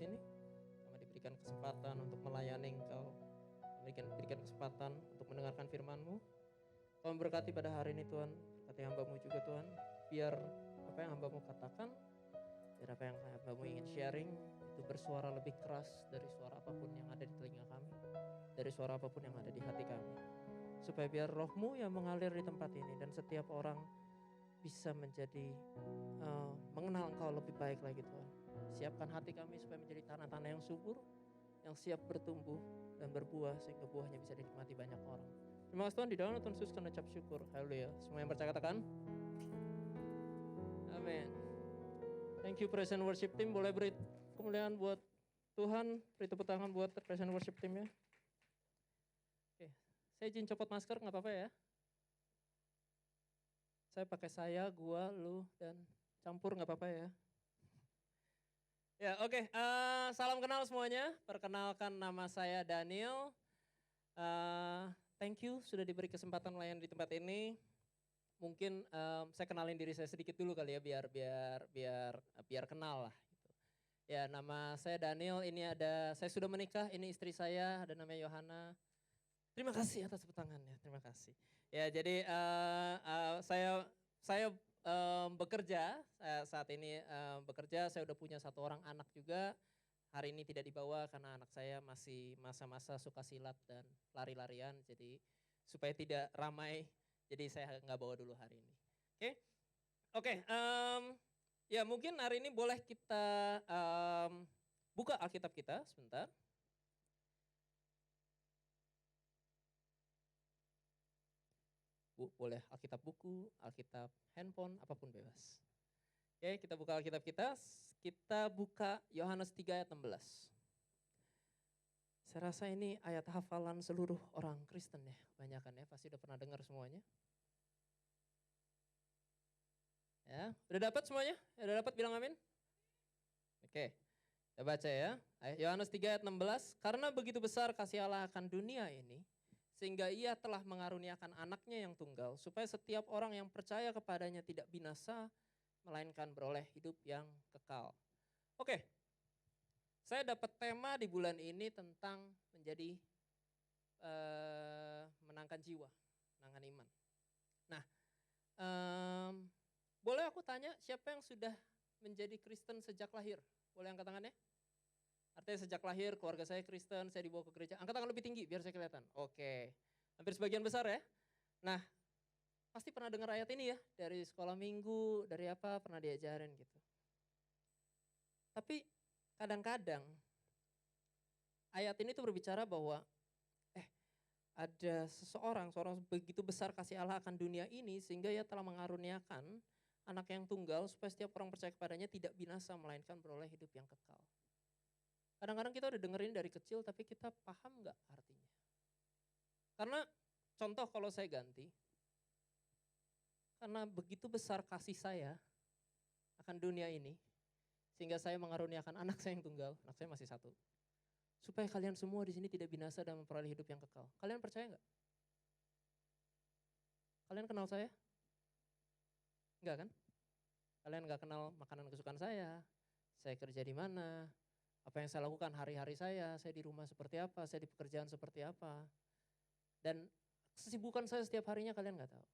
sini. Kami diberikan kesempatan untuk melayani Engkau. Berikan kesempatan untuk mendengarkan firman-Mu. Tuhan berkati pada hari ini Tuhan. Berkati hamba-Mu juga Tuhan. Biar apa yang hamba-Mu katakan, biar apa yang hamba-Mu ingin sharing, itu bersuara lebih keras dari suara apapun yang ada di telinga kami. Dari suara apapun yang ada di hati kami. Supaya biar roh-Mu yang mengalir di tempat ini. Dan setiap orang bisa menjadi mengenal Engkau lebih baik lagi Tuhan. Siapkan hati kami supaya menjadi tanah-tanah yang subur, yang siap bertumbuh dan berbuah sehingga buahnya bisa dinikmati banyak orang. Terima kasih Tuhan, di dalam Tuhan Yesus kami ucap syukur. Haleluya. Semua yang percaya katakan amin. Thank you Praise and Worship Team. Boleh beri kemuliaan buat Tuhan. Beri tepuk tangan buat Praise and Worship Team ya. Oke, saya izin copot masker gak apa-apa ya. Saya pakai saya, gua, lu, dan campur gak apa-apa ya. Ya oke, salam kenal semuanya. Perkenalkan nama saya Daniel. Thank you sudah diberi kesempatan melayani di tempat ini. Mungkin saya kenalin diri saya sedikit dulu kali ya biar kenal lah. Gitu. Ya nama saya Daniel. Saya sudah menikah. Ini istri saya, ada namanya Yohana. Terima kasih atas tepuk tangannya. Terima kasih. Ya jadi saya bekerja saat ini bekerja. Saya udah punya satu orang anak juga. Hari ini tidak dibawa karena anak saya masih masa-masa suka silat dan lari-larian. Jadi supaya tidak ramai, jadi saya nggak bawa dulu hari ini. Oke. Ya mungkin hari ini boleh kita buka Alkitab kita sebentar. Boleh Alkitab buku, Alkitab handphone, apapun bebas. Oke, kita buka Alkitab kita. Kita buka Yohanes 3 ayat 16. Saya rasa ini ayat hafalan seluruh orang Kristen ya, kebanyakan ya, pasti udah pernah dengar semuanya. Ya, udah dapat semuanya? Udah dapat bilang amin? Oke, kita baca ya. Yohanes 3 ayat 16, karena begitu besar kasih Allah akan dunia ini, sehingga ia telah mengaruniakan anaknya yang tunggal, supaya setiap orang yang percaya kepadanya tidak binasa, melainkan beroleh hidup yang kekal. Oke, saya dapat tema di bulan ini tentang menjadi menangkan jiwa, menangkan iman. Nah, boleh aku tanya siapa yang sudah menjadi Kristen sejak lahir? Boleh angkat tangannya? Artinya sejak lahir keluarga saya Kristen, saya dibawa ke gereja. Angkat tangan lebih tinggi biar saya kelihatan. Oke, hampir sebagian besar ya. Nah, pasti pernah dengar ayat ini ya, dari sekolah minggu, dari apa, pernah diajarin gitu. Tapi kadang-kadang ayat ini tuh berbicara bahwa ada seorang begitu besar kasih Allah akan dunia ini sehingga ia telah mengaruniakan anak yang tunggal supaya setiap orang percaya kepadanya tidak binasa melainkan beroleh hidup yang kekal. Kadang-kadang kita udah dengerin dari kecil tapi kita paham gak artinya? Karena contoh kalau saya ganti, karena begitu besar kasih saya akan dunia ini, sehingga saya mengaruniakan anak saya yang tunggal, anak saya masih satu. Supaya kalian semua di sini tidak binasa dan memperoleh hidup yang kekal. Kalian percaya gak? Kalian kenal saya? Enggak kan? Kalian gak kenal makanan kesukaan saya kerja di mana, apa yang saya lakukan hari-hari saya di rumah seperti apa, saya di pekerjaan seperti apa. Dan kesibukan saya setiap harinya kalian gak tahu.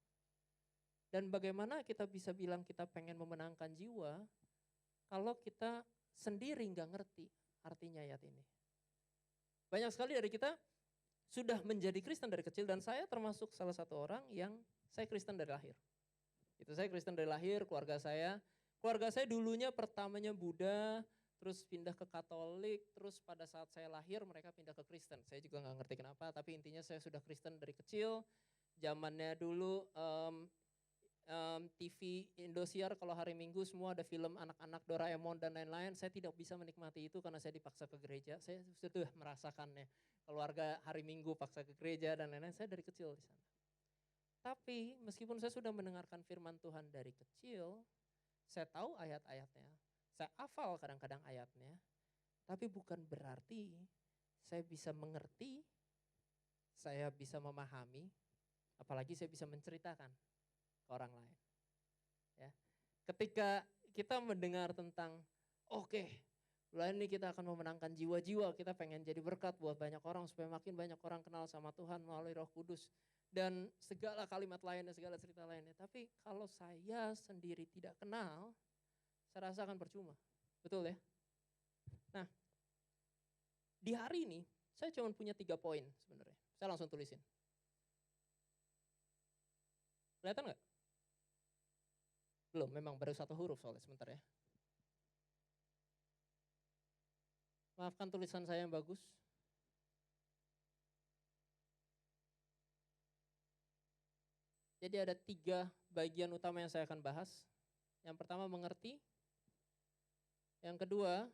Dan bagaimana kita bisa bilang kita pengen memenangkan jiwa kalau kita sendiri gak ngerti artinya ayat ini. Banyak sekali dari kita sudah menjadi Kristen dari kecil dan saya termasuk salah satu orang yang saya Kristen dari lahir. Itu saya Kristen dari lahir, keluarga saya dulunya pertamanya Buddha, terus pindah ke Katolik, terus pada saat saya lahir mereka pindah ke Kristen. Saya juga nggak ngerti kenapa, tapi intinya saya sudah Kristen dari kecil. Zamannya dulu TV Indosiar kalau hari Minggu semua ada film anak-anak Doraemon dan lain-lain. Saya tidak bisa menikmati itu karena saya dipaksa ke gereja. Saya sudah merasakannya. Keluarga hari Minggu paksa ke gereja dan lain-lain. Saya dari kecil di sana. Tapi meskipun saya sudah mendengarkan firman Tuhan dari kecil, saya tahu ayat-ayatnya, saya hafal kadang-kadang ayatnya, tapi bukan berarti saya bisa mengerti, saya bisa memahami, apalagi saya bisa menceritakan ke orang lain. Ya. Ketika kita mendengar tentang, oke, Bulan ini kita akan memenangkan jiwa-jiwa, kita pengen jadi berkat buat banyak orang supaya makin banyak orang kenal sama Tuhan melalui Roh Kudus. Dan segala kalimat lainnya, segala cerita lainnya. Tapi kalau saya sendiri tidak kenal, saya rasa akan percuma. Betul ya? Nah, di hari ini saya cuma punya 3 poin sebenarnya. Saya langsung tulisin. Kelihatan nggak? Belum, memang baru 1 huruf soalnya sebentar ya. Maafkan tulisan saya yang bagus. Jadi ada 3 bagian utama yang saya akan bahas. Yang pertama mengerti. Yang kedua,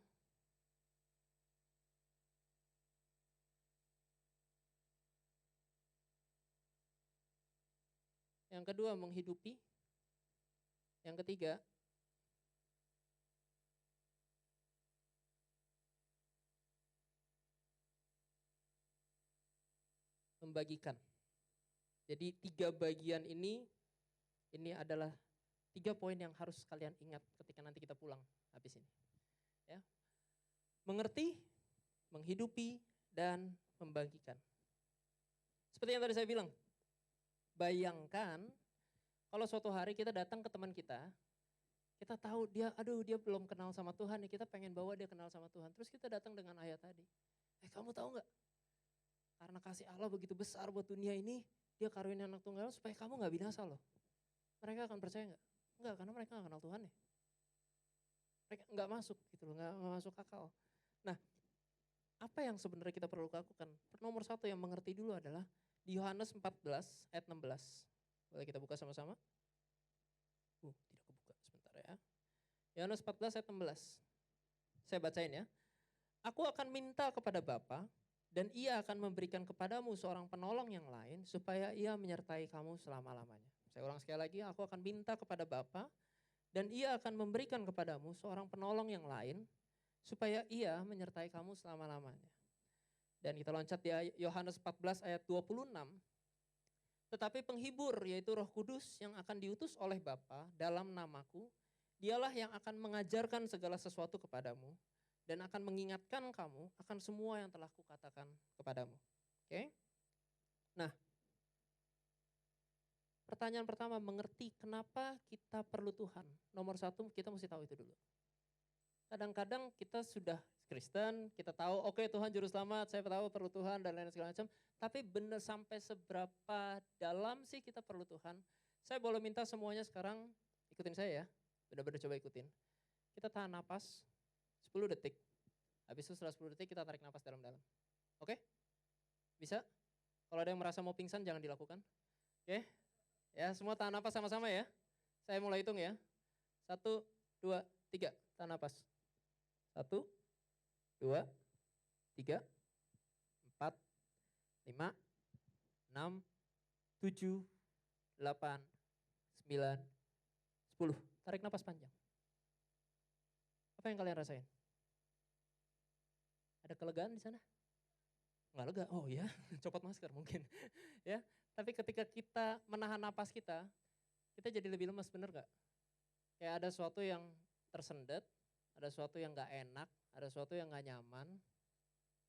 menghidupi. Yang ketiga, membagikan. Jadi 3 bagian ini adalah 3 poin yang harus kalian ingat ketika nanti kita pulang habis ini. Ya. Mengerti, menghidupi, dan membagikan. Seperti yang tadi saya bilang, bayangkan kalau suatu hari kita datang ke teman kita tahu dia belum kenal sama Tuhan, kita pengen bawa dia kenal sama Tuhan. Terus kita datang dengan ayat tadi. Kamu tahu nggak? Karena kasih Allah begitu besar buat dunia ini, dia karunia anak tunggal supaya kamu nggak binasa loh. Mereka akan percaya nggak? Enggak, karena mereka nggak kenal Tuhan ya. Mereka nggak masuk gitu loh, nggak masuk akal. Nah, apa yang sebenarnya kita perlu lakukan? Nomor 1 yang mengerti dulu adalah di Yohanes 14 ayat 16. Boleh kita buka sama-sama? Tidak kebuka, sebentar ya. Yohanes 14 ayat 16. Saya bacain ya. Aku akan minta kepada Bapa dan ia akan memberikan kepadamu seorang penolong yang lain supaya ia menyertai kamu selama-lamanya. Saya ulang sekali lagi, aku akan minta kepada Bapa dan ia akan memberikan kepadamu seorang penolong yang lain supaya ia menyertai kamu selama-lamanya. Dan kita loncat di Yohanes 14 ayat 26. Tetapi penghibur yaitu Roh Kudus yang akan diutus oleh Bapa dalam namaku, dialah yang akan mengajarkan segala sesuatu kepadamu dan akan mengingatkan kamu akan semua yang telah kukatakan kepadamu. Oke? Nah, pertanyaan pertama, mengerti kenapa kita perlu Tuhan. Nomor 1 kita mesti tahu itu dulu. Kadang-kadang kita sudah Kristen, kita tahu oke, Tuhan juru selamat, saya tahu perlu Tuhan dan lain segala macam. Tapi benar sampai seberapa dalam sih kita perlu Tuhan? Saya boleh minta semuanya sekarang ikutin saya ya. Benar-benar coba ikutin. Kita tahan napas 10 detik. Habis itu setelah 10 detik kita tarik napas dalam-dalam. Oke? Bisa? Kalau ada yang merasa mau pingsan jangan dilakukan. Oke? Ya, semua tahan napas sama-sama ya. Saya mulai hitung ya. 1, 2, 3. Tahan napas. 1, 2, 3, 4, 5, 6, 7, 8, 9, 10. Tarik napas panjang. Apa yang kalian rasain? Ada kelegaan di sana? Nggak lega? Oh ya, copot masker mungkin. Ya, tapi ketika kita menahan napas kita jadi lebih lemas, bener gak? Kayak ada sesuatu yang tersendat, ada sesuatu yang gak enak, ada sesuatu yang gak nyaman,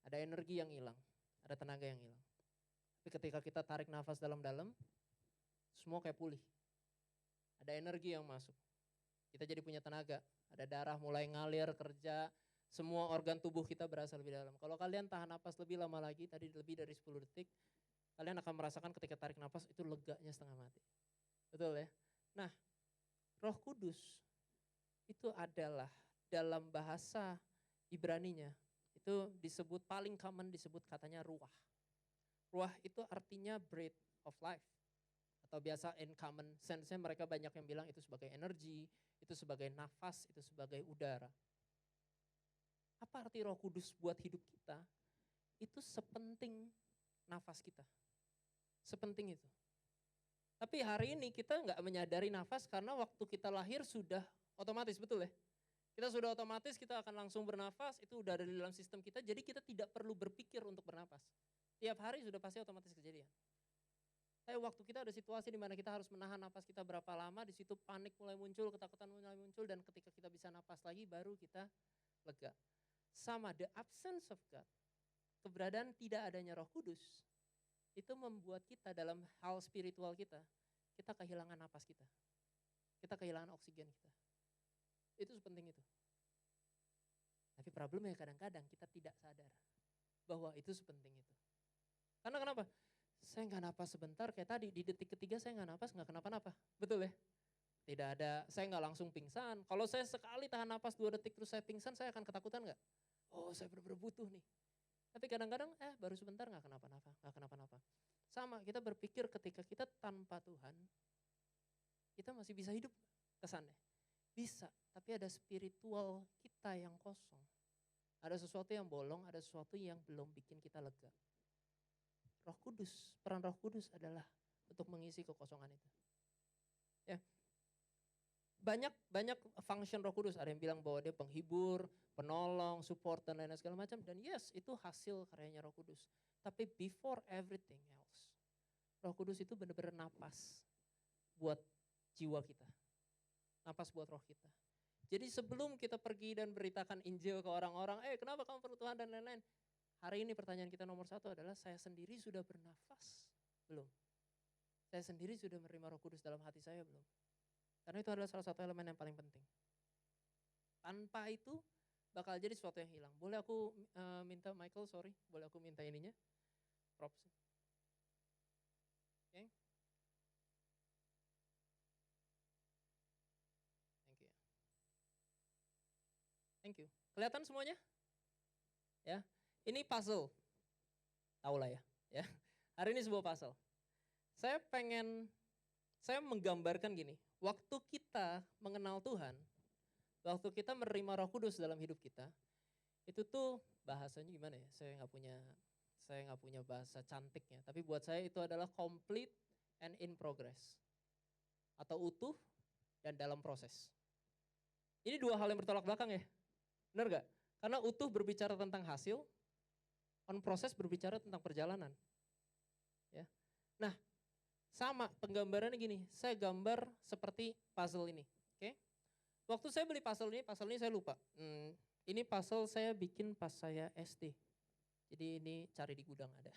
ada energi yang hilang, ada tenaga yang hilang. Tapi ketika kita tarik nafas dalam-dalam, semua kayak pulih. Ada energi yang masuk. Kita jadi punya tenaga, ada darah mulai ngalir, kerja, semua organ tubuh kita berasa lebih dalam. Kalau kalian tahan nafas lebih lama lagi, tadi lebih dari 10 detik, kalian akan merasakan ketika tarik nafas itu leganya setengah mati. Betul ya? Nah, Roh Kudus itu adalah dalam bahasa Ibraninya, itu disebut paling common disebut katanya ruah. Ruah itu artinya breath of life. Atau biasa in common sense-nya mereka banyak yang bilang itu sebagai energi, itu sebagai nafas, itu sebagai udara. Apa arti Roh Kudus buat hidup kita? Itu sepenting nafas kita. Sepenting itu. Tapi hari ini kita nggak menyadari nafas karena waktu kita lahir sudah otomatis, betul ya? Kita sudah otomatis, kita akan langsung bernafas, itu udah ada di dalam sistem kita, jadi kita tidak perlu berpikir untuk bernafas. Tiap hari sudah pasti otomatis kejadian. Tapi waktu kita ada situasi di mana kita harus menahan nafas kita berapa lama, di situ panik mulai muncul, ketakutan mulai muncul, dan ketika kita bisa nafas lagi baru kita lega. Sama the absence of God, keberadaan tidak adanya Roh Kudus, itu membuat kita dalam hal spiritual kita kehilangan napas kita. Kita kehilangan oksigen kita. Itu sepenting itu. Tapi problemnya kadang-kadang kita tidak sadar bahwa itu sepenting itu. Karena kenapa? Saya nggak napas sebentar, kayak tadi di detik ketiga saya nggak napas, nggak kenapa-napa. Betul ya? Tidak ada, saya nggak langsung pingsan. Kalau saya sekali tahan napas 2 detik terus saya pingsan, saya akan ketakutan nggak? Oh saya benar-benar butuh nih. Tapi kadang-kadang baru sebentar nggak kenapa-napa. Sama kita berpikir ketika kita tanpa Tuhan, kita masih bisa hidup kesannya. Bisa, tapi ada spiritual kita yang kosong. Ada sesuatu yang bolong, ada sesuatu yang belum bikin kita lega. Roh Kudus, peran Roh Kudus adalah untuk mengisi kekosongan itu. Ya. Banyak function Roh Kudus, ada yang bilang bahwa dia penghibur, penolong, support dan lain-lain segala macam, dan yes, itu hasil karyanya Roh Kudus. Tapi before everything else, Roh Kudus itu benar-benar napas buat jiwa kita. Napas buat roh kita. Jadi sebelum kita pergi dan beritakan Injil ke orang-orang, kenapa kamu perlu Tuhan dan lain-lain. Hari ini pertanyaan kita nomor 1 adalah, saya sendiri sudah bernafas? Belum. Saya sendiri sudah menerima Roh Kudus dalam hati saya? Belum. Karena itu adalah salah satu elemen yang paling penting. Tanpa itu bakal jadi sesuatu yang hilang. Boleh aku minta Michael, boleh aku minta ininya? Props. Oke. Thank you. Kelihatan semuanya? Ya. Ini puzzle. Tahu lah ya. Hari ini sebuah puzzle. Saya menggambarkan gini. Waktu kita mengenal Tuhan, waktu kita menerima Roh Kudus dalam hidup kita, itu tuh bahasanya gimana ya? Saya nggak punya bahasa cantiknya. Tapi buat saya itu adalah complete and in progress. Atau utuh dan dalam proses. Ini 2 hal yang bertolak belakang ya. Benar gak? Karena utuh berbicara tentang hasil, on proses berbicara tentang perjalanan. Ya. Nah, sama penggambarannya gini, saya gambar seperti puzzle ini. Oke? Waktu saya beli puzzle ini saya lupa. Ini puzzle saya bikin pas saya SD. Jadi ini cari di gudang ada.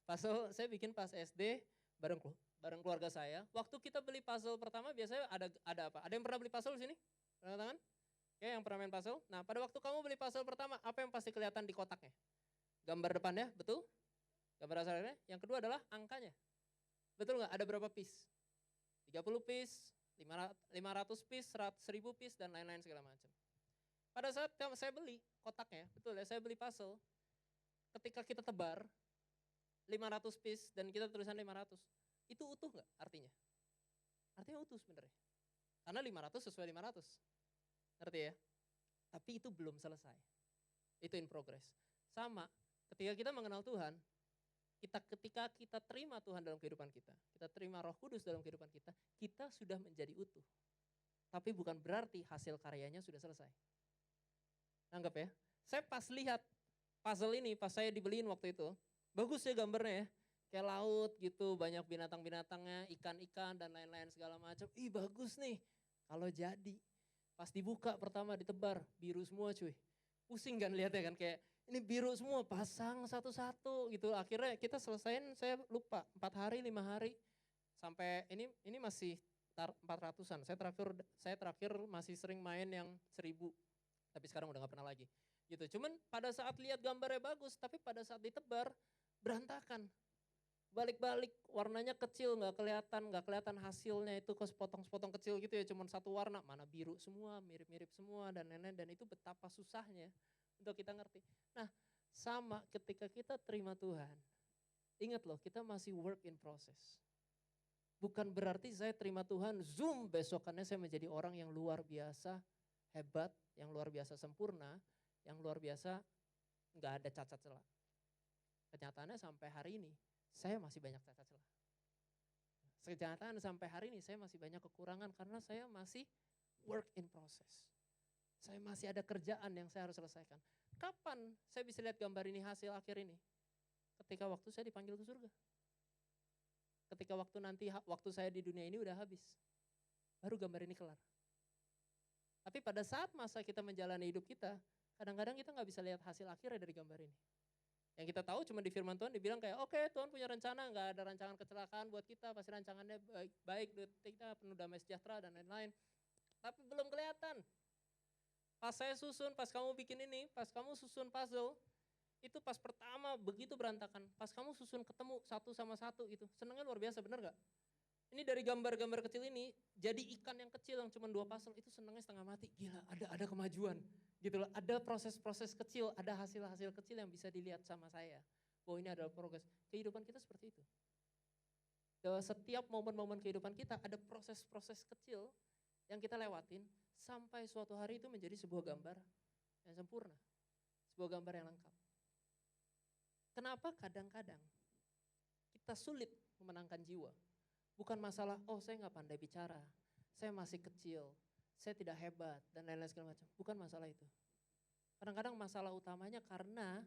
Puzzle saya bikin pas SD bareng keluarga saya. Waktu kita beli puzzle pertama biasanya ada apa? Ada yang pernah beli puzzle di sini? Pernah tangan? Oke, yang pernah main puzzle. Nah, pada waktu kamu beli puzzle pertama, apa yang pasti kelihatan di kotaknya? Gambar depannya, betul? Gambar dasarnya. Yang kedua adalah angkanya. Betul nggak? Ada berapa piece? 30 piece, 500 piece, 1000 piece, dan lain-lain segala macam. Pada saat saya beli kotaknya, betul ya, saya beli puzzle. Ketika kita tebar 500 piece dan kita tulisan 500, itu utuh nggak artinya? Artinya utuh sebenarnya. Karena 500 sesuai 500. Ngerti ya? Tapi itu belum selesai. Itu in progress. Sama, ketika kita mengenal Tuhan, ketika kita terima Tuhan dalam kehidupan kita terima Roh Kudus dalam kehidupan kita sudah menjadi utuh. Tapi bukan berarti hasil karyanya sudah selesai. Anggap ya, saya pas lihat puzzle ini, pas saya dibeliin waktu itu, bagus ya gambarnya ya. Kayak laut gitu, banyak binatang-binatangnya, ikan-ikan dan lain-lain segala macam. Ih bagus nih, kalau jadi. Pas dibuka pertama ditebar, biru semua cuy. Pusing kan lihatnya kan, kayak ini biru semua, pasang satu-satu gitu. Akhirnya kita selesain, saya lupa 4 hari, 5 hari. Sampai ini masih 400-an. Saya terakhir masih sering main yang 1000. Tapi sekarang udah gak pernah lagi. Gitu. Cuman pada saat lihat gambarnya bagus, tapi pada saat ditebar berantakan. Balik-balik warnanya kecil, nggak kelihatan hasilnya, itu sepotong-sepotong kecil gitu ya, cuma satu warna, mana biru semua, mirip-mirip semua dan lain-lain, dan itu betapa susahnya untuk kita ngerti. Nah, sama ketika kita terima Tuhan, ingat loh, kita masih work in process. Bukan berarti saya terima Tuhan, zoom besokannya saya menjadi orang yang luar biasa hebat, yang luar biasa sempurna, yang luar biasa nggak ada cacat celah. Kenyataannya sampai hari ini saya masih banyak cacat celah. Kenyataan sampai hari ini saya masih banyak kekurangan karena saya masih work in process. Saya masih ada kerjaan yang saya harus selesaikan. Kapan saya bisa lihat gambar ini hasil akhir ini? Ketika waktu saya dipanggil ke surga. Ketika waktu saya di dunia ini udah habis. Baru gambar ini kelar. Tapi pada saat masa kita menjalani hidup kita, Kadang-kadang kita nggak bisa lihat hasil akhirnya dari gambar ini. Yang kita tahu cuma di firman Tuhan dibilang kayak oke, Tuhan punya rencana, nggak ada rancangan kecelakaan buat kita, pasti rancangannya baik, kita penuh damai sejahtera dan lain-lain. Tapi belum kelihatan. Pas saya susun, pas kamu bikin ini, pas kamu susun puzzle, itu pas pertama begitu berantakan. Pas kamu susun ketemu satu sama satu itu, senangnya luar biasa, bener gak? Ini dari gambar-gambar kecil ini, jadi ikan yang kecil yang cuma 2 puzzle, itu senangnya setengah mati. Gila, ada kemajuan gitu loh. Ada proses-proses kecil, ada hasil-hasil kecil yang bisa dilihat sama saya. Bahwa ini adalah progres. Kehidupan kita seperti itu. Bahwa setiap momen-momen kehidupan kita ada proses-proses kecil yang kita lewatin, sampai suatu hari itu menjadi sebuah gambar yang sempurna. Sebuah gambar yang lengkap. Kenapa kadang-kadang kita sulit memenangkan jiwa? Bukan masalah, oh saya gak pandai bicara, saya masih kecil, saya tidak hebat, dan lain-lain segala macam. Bukan masalah itu. Kadang-kadang masalah utamanya karena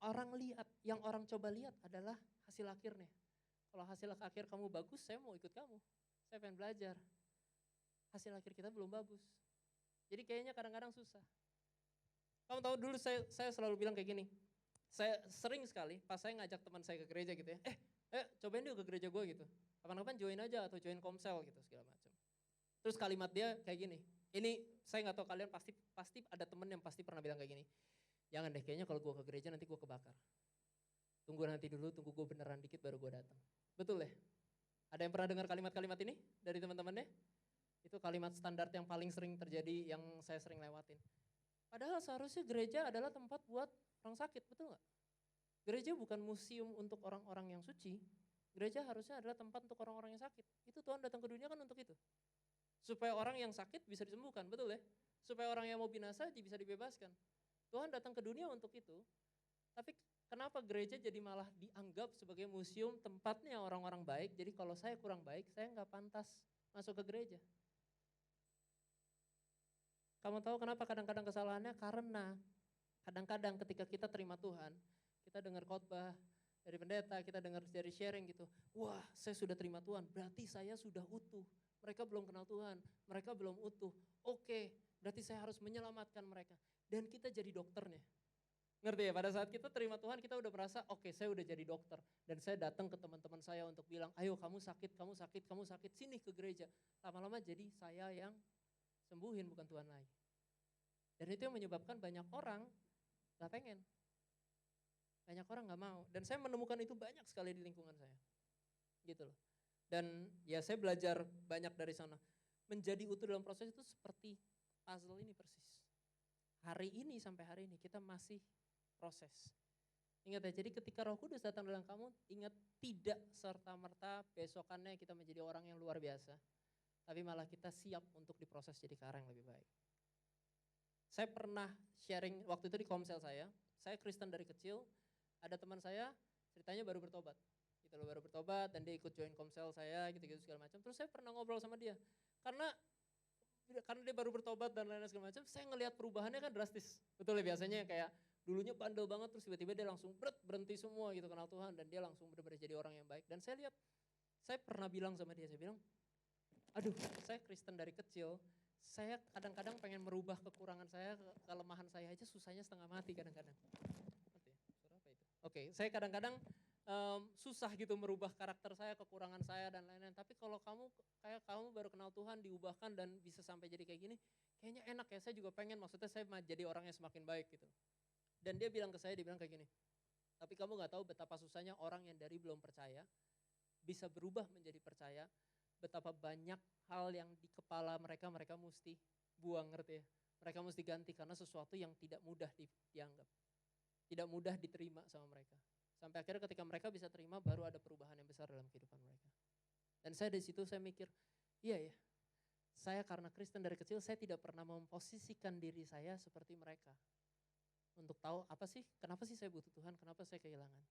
orang lihat, yang orang coba lihat adalah hasil akhirnya. Kalau hasil akhir kamu bagus, saya mau ikut kamu. Saya pengen belajar. Hasil akhir kita belum bagus. Jadi kayaknya kadang-kadang susah. Kamu tahu dulu saya selalu bilang kayak gini. Saya sering sekali pas saya ngajak teman saya ke gereja gitu ya. Cobain dulu ke gereja gue gitu. Kapan-kapan join aja atau join komsel gitu segala macam. Terus kalimat dia kayak gini. Ini saya nggak tahu kalian pasti ada temen yang pasti pernah bilang kayak gini. Jangan deh, kayaknya kalau gue ke gereja nanti gue kebakar. Tunggu nanti dulu, tunggu gue beneran dikit baru gue datang. Betul ya? Ada yang pernah dengar kalimat-kalimat ini dari teman-temannya? Itu kalimat standar yang paling sering terjadi, yang saya sering lewatin. Padahal seharusnya gereja adalah tempat buat orang sakit, betul gak? Gereja bukan museum untuk orang-orang yang suci. Gereja harusnya adalah tempat untuk orang-orang yang sakit. Itu Tuhan datang ke dunia kan untuk itu. Supaya orang yang sakit bisa disembuhkan, betul ya? Supaya orang yang mau binasa bisa dibebaskan. Tuhan datang ke dunia untuk itu. Tapi kenapa gereja jadi malah dianggap sebagai museum tempatnya orang-orang baik. Jadi kalau saya kurang baik, saya gak pantas masuk ke gereja. Kamu tahu kenapa kadang-kadang kesalahannya? Karena kadang-kadang ketika kita terima Tuhan, kita dengar khotbah dari pendeta, kita dengar dari sharing gitu. Wah, saya sudah terima Tuhan, berarti saya sudah utuh. Mereka belum kenal Tuhan, mereka belum utuh. Oke, berarti saya harus menyelamatkan mereka. Dan kita jadi dokternya. Ngerti ya, pada saat kita terima Tuhan, kita udah merasa, oke, saya udah jadi dokter. Dan saya datang ke teman-teman saya untuk bilang, ayo kamu sakit, sini ke gereja. Lama-lama jadi saya yang sembuhin, bukan Tuhan lagi. Dan itu yang menyebabkan banyak orang gak pengen. Banyak orang gak mau. Dan saya menemukan itu banyak sekali di lingkungan saya. Gitu loh. Dan ya saya belajar banyak dari sana. Menjadi utuh dalam proses itu seperti puzzle ini persis. Hari ini sampai hari ini kita masih proses. Ingat ya, jadi ketika Roh Kudus datang dalam kamu, ingat tidak serta-merta besokannya kita menjadi orang yang luar biasa. Tapi malah kita siap untuk diproses jadi ke arah yang lebih baik. Saya pernah sharing waktu itu di komsel saya Kristen dari kecil, ada teman saya ceritanya baru bertobat. Gitu loh, baru bertobat dan dia ikut join komsel saya gitu-gitu segala macam. Terus saya pernah ngobrol sama dia. Karena dia baru bertobat dan lain-lain segala macam, saya ngelihat perubahannya kan drastis. Betul ya, biasanya kayak dulunya bandel banget terus tiba-tiba dia langsung berhenti semua gitu kenal Tuhan dan dia langsung benar-benar jadi orang yang baik. Dan saya lihat, saya pernah bilang sama dia, saya bilang, aduh saya Kristen dari kecil, saya kadang-kadang pengen merubah kekurangan saya, kelemahan saya aja susahnya setengah mati kadang-kadang. Oke, saya kadang-kadang susah gitu merubah karakter saya, kekurangan saya dan lain-lain. Tapi kalau kamu baru kenal Tuhan, diubahkan dan bisa sampai jadi kayak gini, kayaknya enak ya, saya juga pengen, maksudnya saya jadi orang yang semakin baik gitu. Dan dia bilang ke saya, dia bilang kayak gini, tapi kamu gak tahu betapa susahnya orang yang dari belum percaya, bisa berubah menjadi percaya, betapa banyak hal yang di kepala mereka mesti buang, ngerti ya. Mereka mesti ganti karena sesuatu yang tidak mudah dianggap. Tidak mudah diterima sama mereka. Sampai akhirnya ketika mereka bisa terima, baru ada perubahan yang besar dalam kehidupan mereka. Dan saya di situ saya mikir, iya ya, saya karena Kristen dari kecil, saya tidak pernah memposisikan diri saya seperti mereka. Untuk tahu kenapa sih saya butuh Tuhan, kenapa saya kehilangan.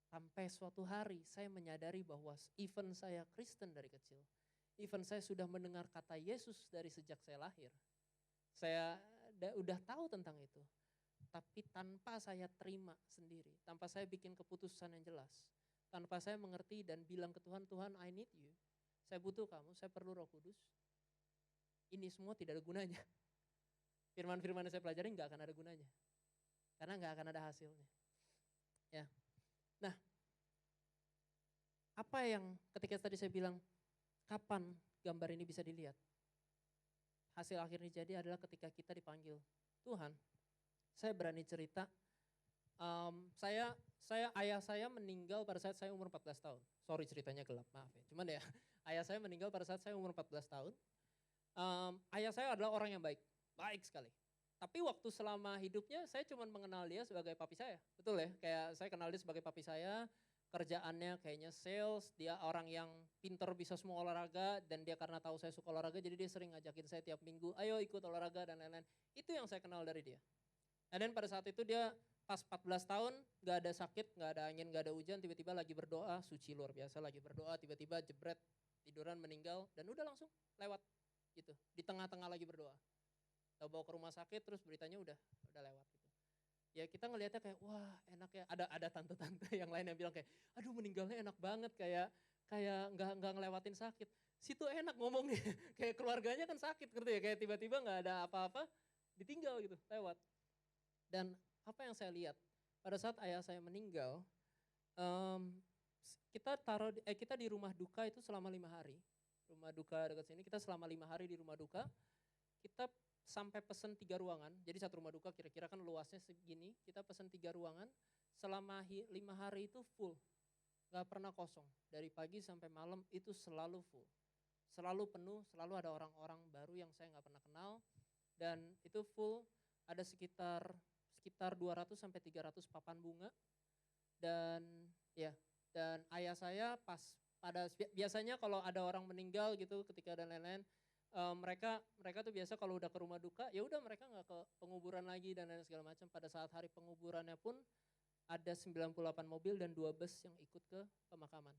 Sampai suatu hari saya menyadari bahwa even saya Kristen dari kecil, even saya sudah mendengar kata Yesus dari sejak saya lahir, saya udah tahu tentang itu. Tapi tanpa saya terima sendiri, tanpa saya bikin keputusan yang jelas, tanpa saya mengerti dan bilang ke Tuhan, Tuhan I need you, saya butuh kamu, saya perlu Roh Kudus, ini semua tidak ada gunanya. firman-firman yang saya pelajari nggak akan ada gunanya. Karena nggak akan ada hasilnya. Ya. Nah, apa yang ketika tadi saya bilang, kapan gambar ini bisa dilihat? Hasil akhirnya jadi adalah ketika kita dipanggil, Tuhan, saya berani cerita, ayah saya meninggal pada saat saya umur 14 tahun. Sorry ceritanya gelap, maaf ya. Cuman ya, ayah saya meninggal pada saat saya umur 14 tahun. Ayah saya adalah orang yang baik sekali. Tapi waktu selama hidupnya saya cuma mengenal dia sebagai papi saya. Betul ya, kayak saya kenal dia sebagai papi saya, kerjaannya kayaknya sales, dia orang yang pinter bisa semua olahraga, dan dia karena tahu saya suka olahraga jadi dia sering ngajakin saya tiap minggu, ayo ikut olahraga dan lain-lain. Itu yang saya kenal dari dia. Dan pada saat itu dia pas 14 tahun gak ada sakit, gak ada angin, gak ada hujan, tiba-tiba lagi berdoa, suci luar biasa lagi berdoa, tiba-tiba jebret, tiduran meninggal dan udah langsung lewat gitu. Di tengah-tengah lagi berdoa. Kita bawa ke rumah sakit terus beritanya udah lewat gitu. Ya kita ngelihatnya kayak wah enak ya, ada tante-tante yang lain yang bilang kayak aduh meninggalnya enak banget kayak nggak ngelewatin sakit. Situ enak ngomongnya, kayak keluarganya kan sakit gitu ya, kayak tiba-tiba nggak ada apa-apa ditinggal gitu lewat. Dan apa yang saya lihat pada saat ayah saya meninggal, kita di rumah duka itu selama 5 hari. Rumah duka dekat sini kita selama 5 hari di rumah duka. Kita sampai pesen 3 ruangan, jadi satu rumah duka kira-kira kan luasnya segini, kita pesen 3 ruangan, selama 5 hari itu full, gak pernah kosong, dari pagi sampai malam itu selalu full, selalu penuh, selalu ada orang-orang baru yang saya gak pernah kenal, dan itu full, ada sekitar 200 sampai 300 papan bunga, dan ayah saya biasanya kalau ada orang meninggal gitu ketika dan lain-lain, mereka tuh biasa kalau udah ke rumah duka ya udah mereka nggak ke penguburan lagi dan lain segala macam. Pada saat hari penguburannya pun ada 98 mobil dan 2 bus yang ikut ke pemakaman.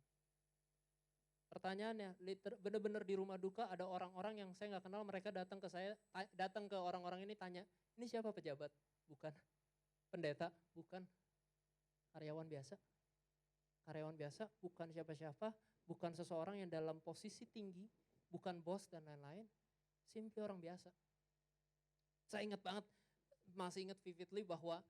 Pertanyaannya, bener-bener di rumah duka ada orang-orang yang saya nggak kenal, mereka datang ke saya, datang ke orang-orang ini tanya, ini siapa pejabat? Bukan. Pendeta? Bukan. Karyawan biasa? Karyawan biasa, bukan siapa-siapa, bukan seseorang yang dalam posisi tinggi, bukan bos dan lain-lain, simply orang biasa. Saya ingat banget, masih ingat vividly bahwa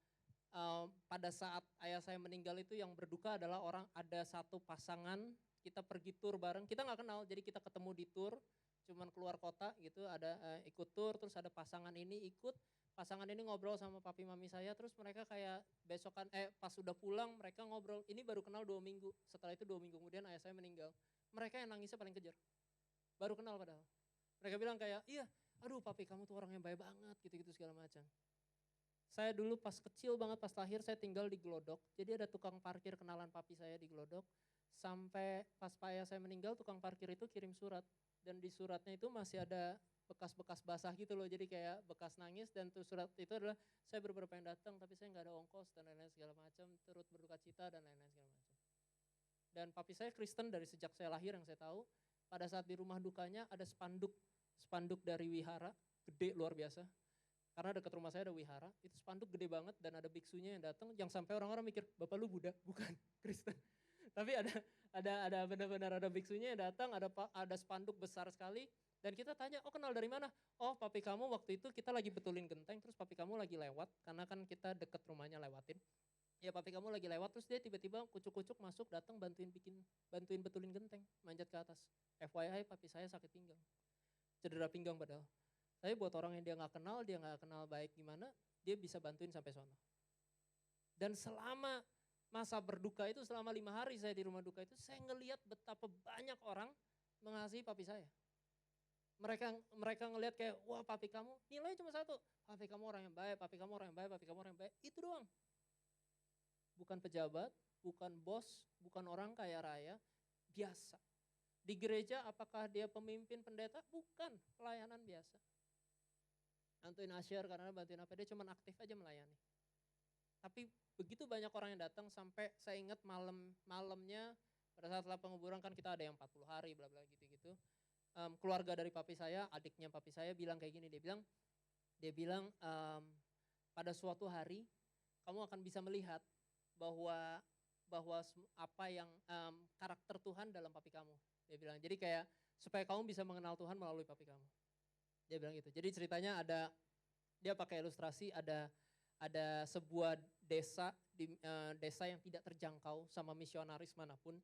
pada saat ayah saya meninggal itu yang berduka adalah ada satu pasangan, kita pergi tour bareng, kita gak kenal, jadi kita ketemu di tour, cuman keluar kota gitu, ada ikut tour, terus ada pasangan ini ikut, pasangan ini ngobrol sama papi mami saya, terus mereka kayak besokan, pas udah pulang mereka ngobrol, ini baru kenal 2 minggu, setelah itu 2 minggu kemudian ayah saya meninggal, mereka yang nangisnya paling kejar. Baru kenal padahal. Mereka bilang kayak, iya aduh papi kamu tuh orang yang baik banget gitu-gitu segala macam. Saya dulu pas kecil banget pas lahir saya tinggal di Glodok. Jadi ada tukang parkir kenalan papi saya di Glodok. Sampai pas ayah saya meninggal tukang parkir itu kirim surat. Dan di suratnya itu masih ada bekas-bekas basah gitu loh. Jadi kayak bekas nangis dan tuh surat itu adalah saya bener-bener pengen datang tapi saya gak ada ongkos dan lain-lain segala macam. Turut berduka cita dan lain-lain segala macam. Dan papi saya Kristen dari sejak saya lahir yang saya tahu. Pada saat di rumah dukanya ada spanduk dari wihara, gede luar biasa. Karena dekat rumah saya ada wihara, itu spanduk gede banget dan ada biksunya yang datang, yang sampai orang-orang mikir, bapak lu Buddha, bukan Kristen. Tapi ada benar-benar ada biksunya yang datang, ada spanduk besar sekali, dan kita tanya, oh kenal dari mana? Oh papi kamu waktu itu kita lagi betulin genteng, terus papi kamu lagi lewat, karena kan kita deket rumahnya lewatin. Ya papi kamu lagi lewat, terus dia tiba-tiba kucuk-kucuk masuk, datang bantuin betulin genteng, manjat ke atas. FYI papi saya sakit pinggang, cedera pinggang padahal. Tapi buat orang yang dia gak kenal baik gimana, dia bisa bantuin sampai sono. Dan selama masa berduka itu, selama 5 hari saya di rumah duka itu, saya ngelihat betapa banyak orang mengasihi papi saya. Mereka ngelihat kayak, wah papi kamu, nilainya cuma satu, papi kamu orang yang baik, papi kamu orang yang baik, papi kamu orang yang baik, itu doang. Bukan pejabat, bukan bos, bukan orang kaya raya, biasa. Di gereja apakah dia pemimpin pendeta? Bukan, pelayanan biasa. Bantuin asyir karena bantuin apa, dia cuma aktif aja melayani. Tapi begitu banyak orang yang datang sampai saya ingat malamnya pada saat setelah penguburan kan kita ada yang 40 hari bla bla gitu-gitu. Keluarga dari papi saya, adiknya papi saya bilang kayak gini, dia bilang pada suatu hari kamu akan bisa melihat bahwa apa yang karakter Tuhan dalam papi kamu. Dia bilang, jadi kayak supaya kamu bisa mengenal Tuhan melalui papi kamu. Dia bilang gitu. Jadi ceritanya ada Dia pakai ilustrasi ada sebuah desa desa yang tidak terjangkau sama misionaris manapun,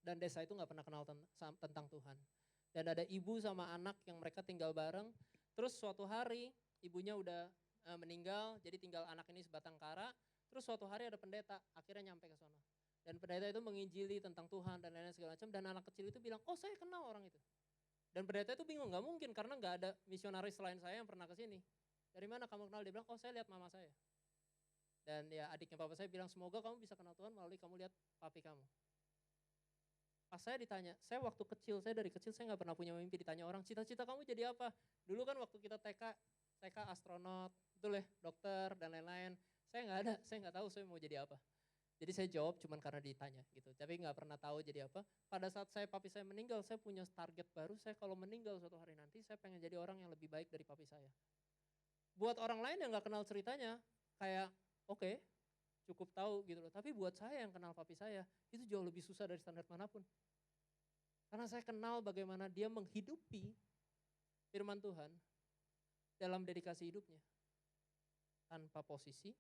dan desa itu nggak pernah kenal tentang Tuhan. Dan ada ibu sama anak yang mereka tinggal bareng. Terus suatu hari ibunya udah meninggal, jadi tinggal anak ini sebatang kara. Terus suatu hari ada pendeta, akhirnya nyampe ke sana. Dan pendeta itu menginjili tentang Tuhan dan lain-lain segala macam. Dan anak kecil itu bilang, oh saya kenal orang itu. Dan pendeta itu bingung, nggak mungkin karena nggak ada misionaris selain saya yang pernah ke sini. Dari mana kamu kenal? Dia bilang, oh saya lihat mama saya. Dan ya adiknya papa saya bilang, semoga kamu bisa kenal Tuhan melalui kamu lihat papi kamu. Pas saya ditanya, saya waktu kecil, saya dari kecil saya nggak pernah punya mimpi, ditanya orang, cita-cita kamu jadi apa? Dulu kan waktu kita TK astronot, betul ya, dokter dan lain-lain. Saya nggak ada, saya nggak tahu saya mau jadi apa. Jadi saya jawab cuman karena ditanya gitu, tapi nggak pernah tahu jadi apa. Pada saat papi saya meninggal, saya punya target baru, saya kalau meninggal suatu hari nanti, saya pengen jadi orang yang lebih baik dari papi saya. Buat orang lain yang nggak kenal ceritanya, kayak oke, cukup tahu gitu loh. Tapi buat saya yang kenal papi saya, itu jauh lebih susah dari standar manapun. Karena saya kenal bagaimana dia menghidupi firman Tuhan dalam dedikasi hidupnya. Tanpa posisi,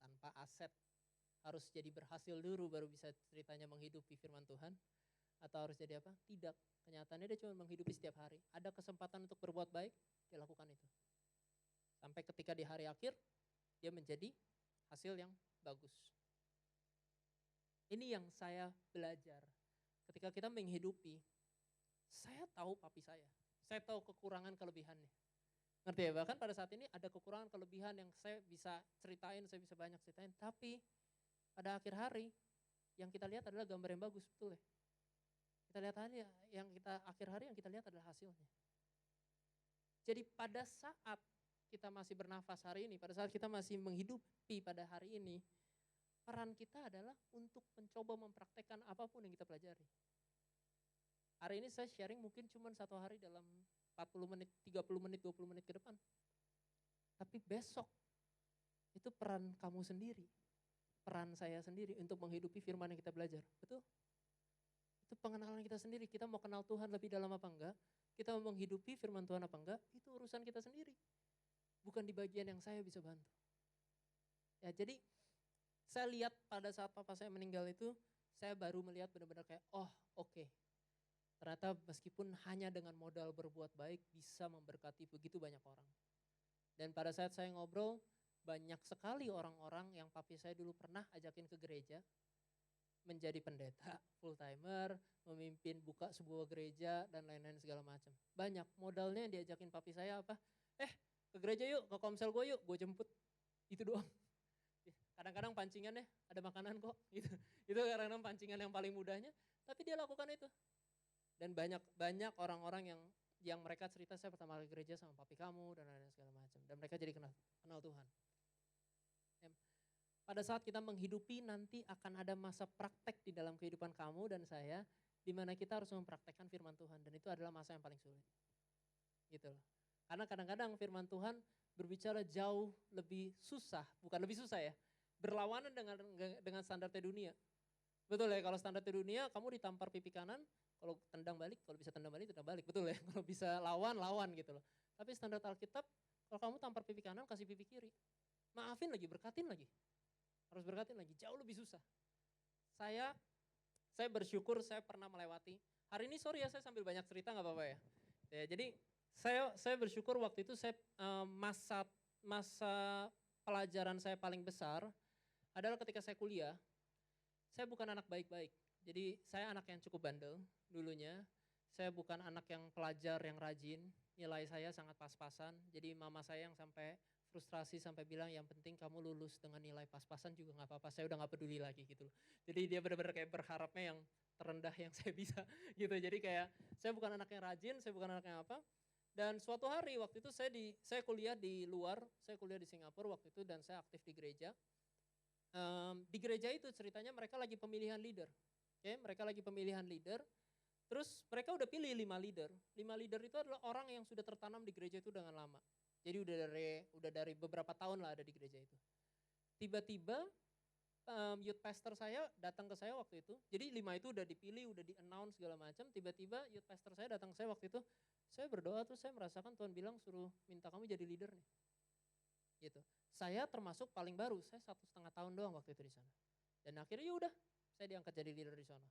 tanpa aset. Harus jadi berhasil dulu baru bisa ceritanya menghidupi firman Tuhan. Atau harus jadi apa? Tidak. Kenyataannya dia cuma menghidupi setiap hari. Ada kesempatan untuk berbuat baik, dia lakukan itu. Sampai ketika di hari akhir, dia menjadi hasil yang bagus. Ini yang saya belajar. Ketika kita menghidupi, saya tahu papi saya. Saya tahu kekurangan kelebihannya. Ngerti ya? Bahkan pada saat ini ada kekurangan kelebihan yang saya bisa ceritain, saya bisa banyak ceritain. Tapi pada akhir hari, yang kita lihat adalah gambar yang bagus, betul ya? Kita lihat aja, akhir hari yang kita lihat adalah hasilnya. Jadi pada saat kita masih bernafas hari ini, pada saat kita masih menghidupi pada hari ini, peran kita adalah untuk mencoba mempraktekkan apapun yang kita pelajari. Hari ini saya sharing mungkin cuma satu hari dalam 40 menit, 30 menit, 20 menit ke depan. Tapi besok, itu peran kamu sendiri. Peran saya sendiri untuk menghidupi firman yang kita belajar. Betul? Itu pengenalan kita sendiri. Kita mau kenal Tuhan lebih dalam apa enggak, kita mau menghidupi firman Tuhan apa enggak, itu urusan kita sendiri. Bukan di bagian yang saya bisa bantu. Ya, jadi saya lihat pada saat papa saya meninggal itu, saya baru melihat benar-benar kayak, oh oke. Ternyata meskipun hanya dengan modal berbuat baik bisa memberkati begitu banyak orang. Dan pada saat saya ngobrol, banyak sekali orang-orang yang papi saya dulu pernah ajakin ke gereja, menjadi pendeta, full timer, memimpin buka sebuah gereja dan lain-lain segala macam. Banyak modalnya yang diajakin papi saya apa? Ke gereja yuk, ke komsel gue yuk, gue jemput. Itu doang. Kadang-kadang pancingannya ada makanan kok. Gitu. Itu kadang-kadang pancingan yang paling mudahnya, tapi dia lakukan itu. Dan banyak orang-orang yang mereka cerita, saya pertama kali gereja sama papi kamu dan lain-lain segala macam. Dan mereka jadi kenal Tuhan. Pada saat kita menghidupi nanti akan ada masa praktek di dalam kehidupan kamu dan saya, di mana kita harus mempraktekkan firman Tuhan, dan itu adalah masa yang paling sulit. Gitu loh. Karena kadang-kadang firman Tuhan berbicara jauh lebih susah, bukan lebih susah ya, berlawanan dengan standar dunia. Betul ya, kalau standar dunia kamu ditampar pipi kanan, kalau tendang balik, kalau bisa tendang balik, betul ya, kalau bisa lawan gitu loh. Tapi standar Alkitab, kalau kamu tampar pipi kanan, kasih pipi kiri. Maafin lagi, berkatin lagi. Harus berkatin lagi, jauh lebih susah. Saya bersyukur saya pernah melewati. Hari ini sorry ya, saya sambil banyak cerita gak apa-apa ya. Jadi saya bersyukur waktu itu masa pelajaran saya paling besar adalah ketika saya kuliah. Saya bukan anak baik-baik. Jadi saya anak yang cukup bandel dulunya. Saya bukan anak yang pelajar yang rajin. Nilai saya sangat pas-pasan. Jadi mama saya yang sampai frustrasi sampai bilang yang penting kamu lulus dengan nilai pas-pasan juga gak apa-apa. Saya udah gak peduli lagi gitu loh. Jadi dia benar-benar kayak berharapnya yang terendah yang saya bisa gitu. Jadi kayak saya bukan anak yang rajin, saya bukan anak yang apa. Dan suatu hari waktu itu saya kuliah di luar, saya kuliah di Singapura waktu itu dan saya aktif di gereja. Di gereja itu ceritanya mereka lagi pemilihan leader. Mereka lagi pemilihan leader. Terus mereka udah pilih 5 leader. 5 leader itu adalah orang yang sudah tertanam di gereja itu dengan lama. Jadi udah dari beberapa tahun lah ada di gereja itu. Tiba-tiba youth pastor saya datang ke saya waktu itu. Jadi 5 itu udah dipilih, udah di-announce segala macam. Tiba-tiba youth pastor saya datang ke saya waktu itu. Saya berdoa terus saya merasakan Tuhan bilang suruh minta kamu jadi leader nih. gitu. Saya termasuk paling baru, saya 1,5 tahun doang waktu itu di sana. Dan akhirnya ya udah, saya diangkat jadi leader di sana.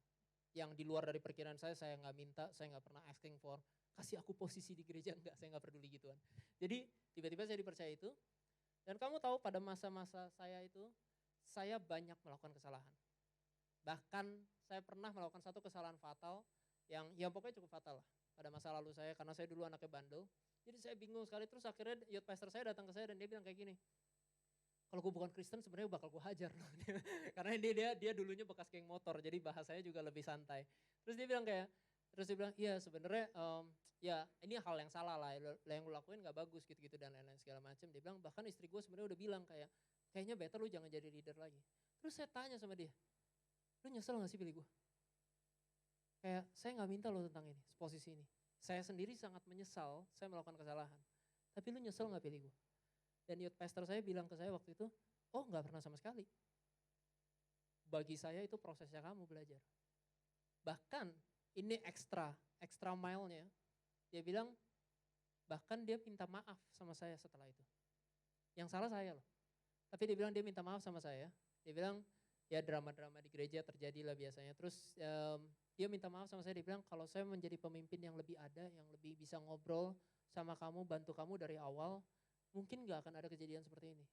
Yang di luar dari perkiraan saya nggak minta, saya nggak pernah asking for, kasih aku posisi di gereja, enggak, saya nggak peduli gituan. Jadi tiba-tiba saya dipercaya itu, dan kamu tahu pada masa-masa saya itu, saya banyak melakukan kesalahan. Bahkan saya pernah melakukan satu kesalahan fatal, yang pokoknya cukup fatal lah pada masa lalu saya, karena saya dulu anaknya bandel. Jadi saya bingung sekali, terus akhirnya youth pastor saya datang ke saya dan dia bilang kayak gini, kalau gue bukan Kristen sebenarnya bakal gue hajar. Karena dia dulunya bekas geng motor, jadi bahasanya juga lebih santai. Terus dia bilang iya sebenarnya ya ini hal yang salah lah, yang lu lakuin gak bagus gitu-gitu dan lain-lain segala macam. Dia bilang bahkan istri gue sebenarnya udah bilang kayaknya better lu jangan jadi leader lagi. Terus saya tanya sama dia, lu nyesel gak sih pilih gue? Kayak saya gak minta lo tentang ini, posisi ini. Saya sendiri sangat menyesal saya melakukan kesalahan. Tapi lu nyesel gak pilih gue? Dan youth pastor saya bilang ke saya waktu itu, oh gak pernah sama sekali. Bagi saya itu prosesnya kamu belajar. Bahkan ini extra mile-nya. Dia bilang, bahkan dia minta maaf sama saya setelah itu. Yang salah saya loh. Tapi dia bilang dia minta maaf sama saya. Dia bilang, ya drama-drama di gereja terjadi lah biasanya. Terus dia minta maaf sama saya, dia bilang kalau saya menjadi pemimpin yang lebih ada, yang lebih bisa ngobrol sama kamu, bantu kamu dari awal, mungkin gak akan ada kejadian seperti ini.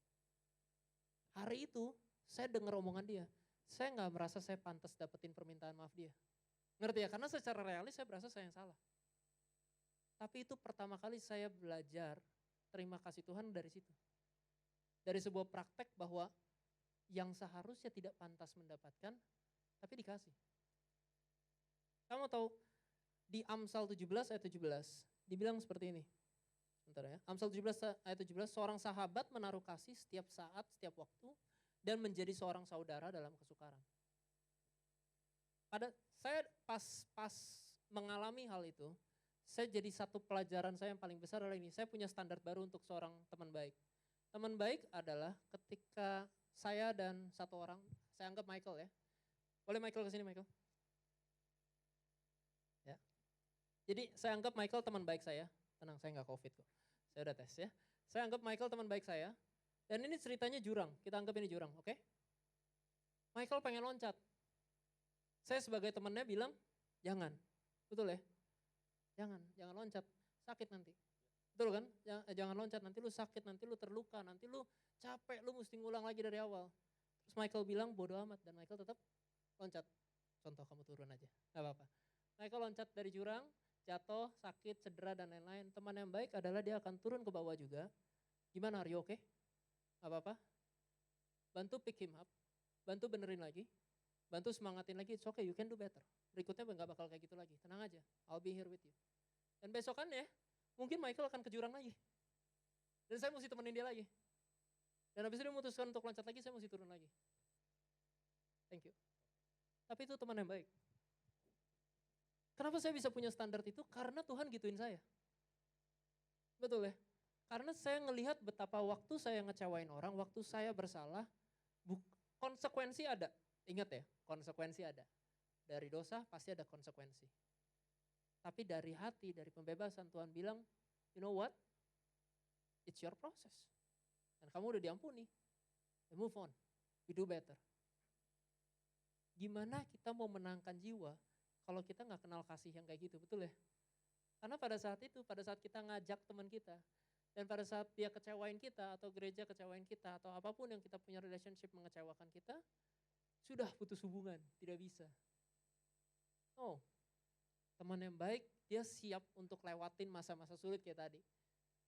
Hari itu saya dengar omongan dia, saya gak merasa saya pantas dapetin permintaan maaf dia. Ngerti ya? Karena secara realis saya berasa saya yang salah. Tapi itu pertama kali saya belajar terima kasih Tuhan dari situ. Dari sebuah praktek bahwa yang seharusnya tidak pantas mendapatkan, tapi dikasih. Kamu tahu di Amsal 17 ayat 17, dibilang seperti ini. Bentar ya. Amsal 17 ayat 17, seorang sahabat menaruh kasih setiap saat, setiap waktu, dan menjadi seorang saudara dalam kesukaran. Saya pas mengalami hal itu, saya jadi satu pelajaran saya yang paling besar adalah ini, saya punya standar baru untuk seorang teman baik. Teman baik adalah ketika saya dan satu orang, saya anggap Michael ya. Boleh Michael kesini Michael? Ya. Jadi saya anggap Michael teman baik saya, tenang saya nggak COVID kok. Saya udah tes ya. Saya anggap Michael teman baik saya. Dan ini ceritanya jurang, kita anggap ini jurang, oke? Michael pengen loncat. Saya sebagai temannya bilang, jangan, betul ya? Jangan loncat, sakit nanti. Betul kan? Jangan loncat, nanti lu sakit, nanti lu terluka, nanti lu capek, lu mesti ngulang lagi dari awal. Terus Michael bilang bodo amat dan Michael tetap loncat. Contoh kamu turun aja, gak apa-apa. Michael loncat dari jurang, jatuh, sakit, cedera dan lain-lain. Teman yang baik adalah dia akan turun ke bawah juga. Gimana, are you okay? Gak apa-apa. Bantu pick him up, bantu benerin lagi, bantu semangatin lagi, it's okay, you can do better. Berikutnya gak bakal kayak gitu lagi, tenang aja, I'll be here with you. Dan besokannya, mungkin Michael akan ke jurang lagi. Dan saya mesti temenin dia lagi. Dan habis itu dia memutuskan untuk loncat lagi, saya mesti turun lagi. Thank you. Tapi itu teman yang baik. Kenapa saya bisa punya standar itu? Karena Tuhan gituin saya. Betul ya? Karena saya ngelihat betapa waktu saya ngecewain orang, waktu saya bersalah, konsekuensi ada. Ingat ya, konsekuensi ada. Dari dosa pasti ada konsekuensi. Tapi dari hati, dari pembebasan Tuhan bilang, you know what? It's your process. Dan kamu udah diampuni. Move on, we do better. Gimana kita mau menangkan jiwa kalau kita gak kenal kasih yang kayak gitu, betul ya? Karena pada saat itu, pada saat kita ngajak teman kita, dan pada saat dia kecewain kita, atau gereja kecewain kita, atau apapun yang kita punya relationship mengecewakan kita, sudah putus hubungan, tidak bisa. Oh, teman yang baik, dia siap untuk lewatin masa-masa sulit kayak tadi.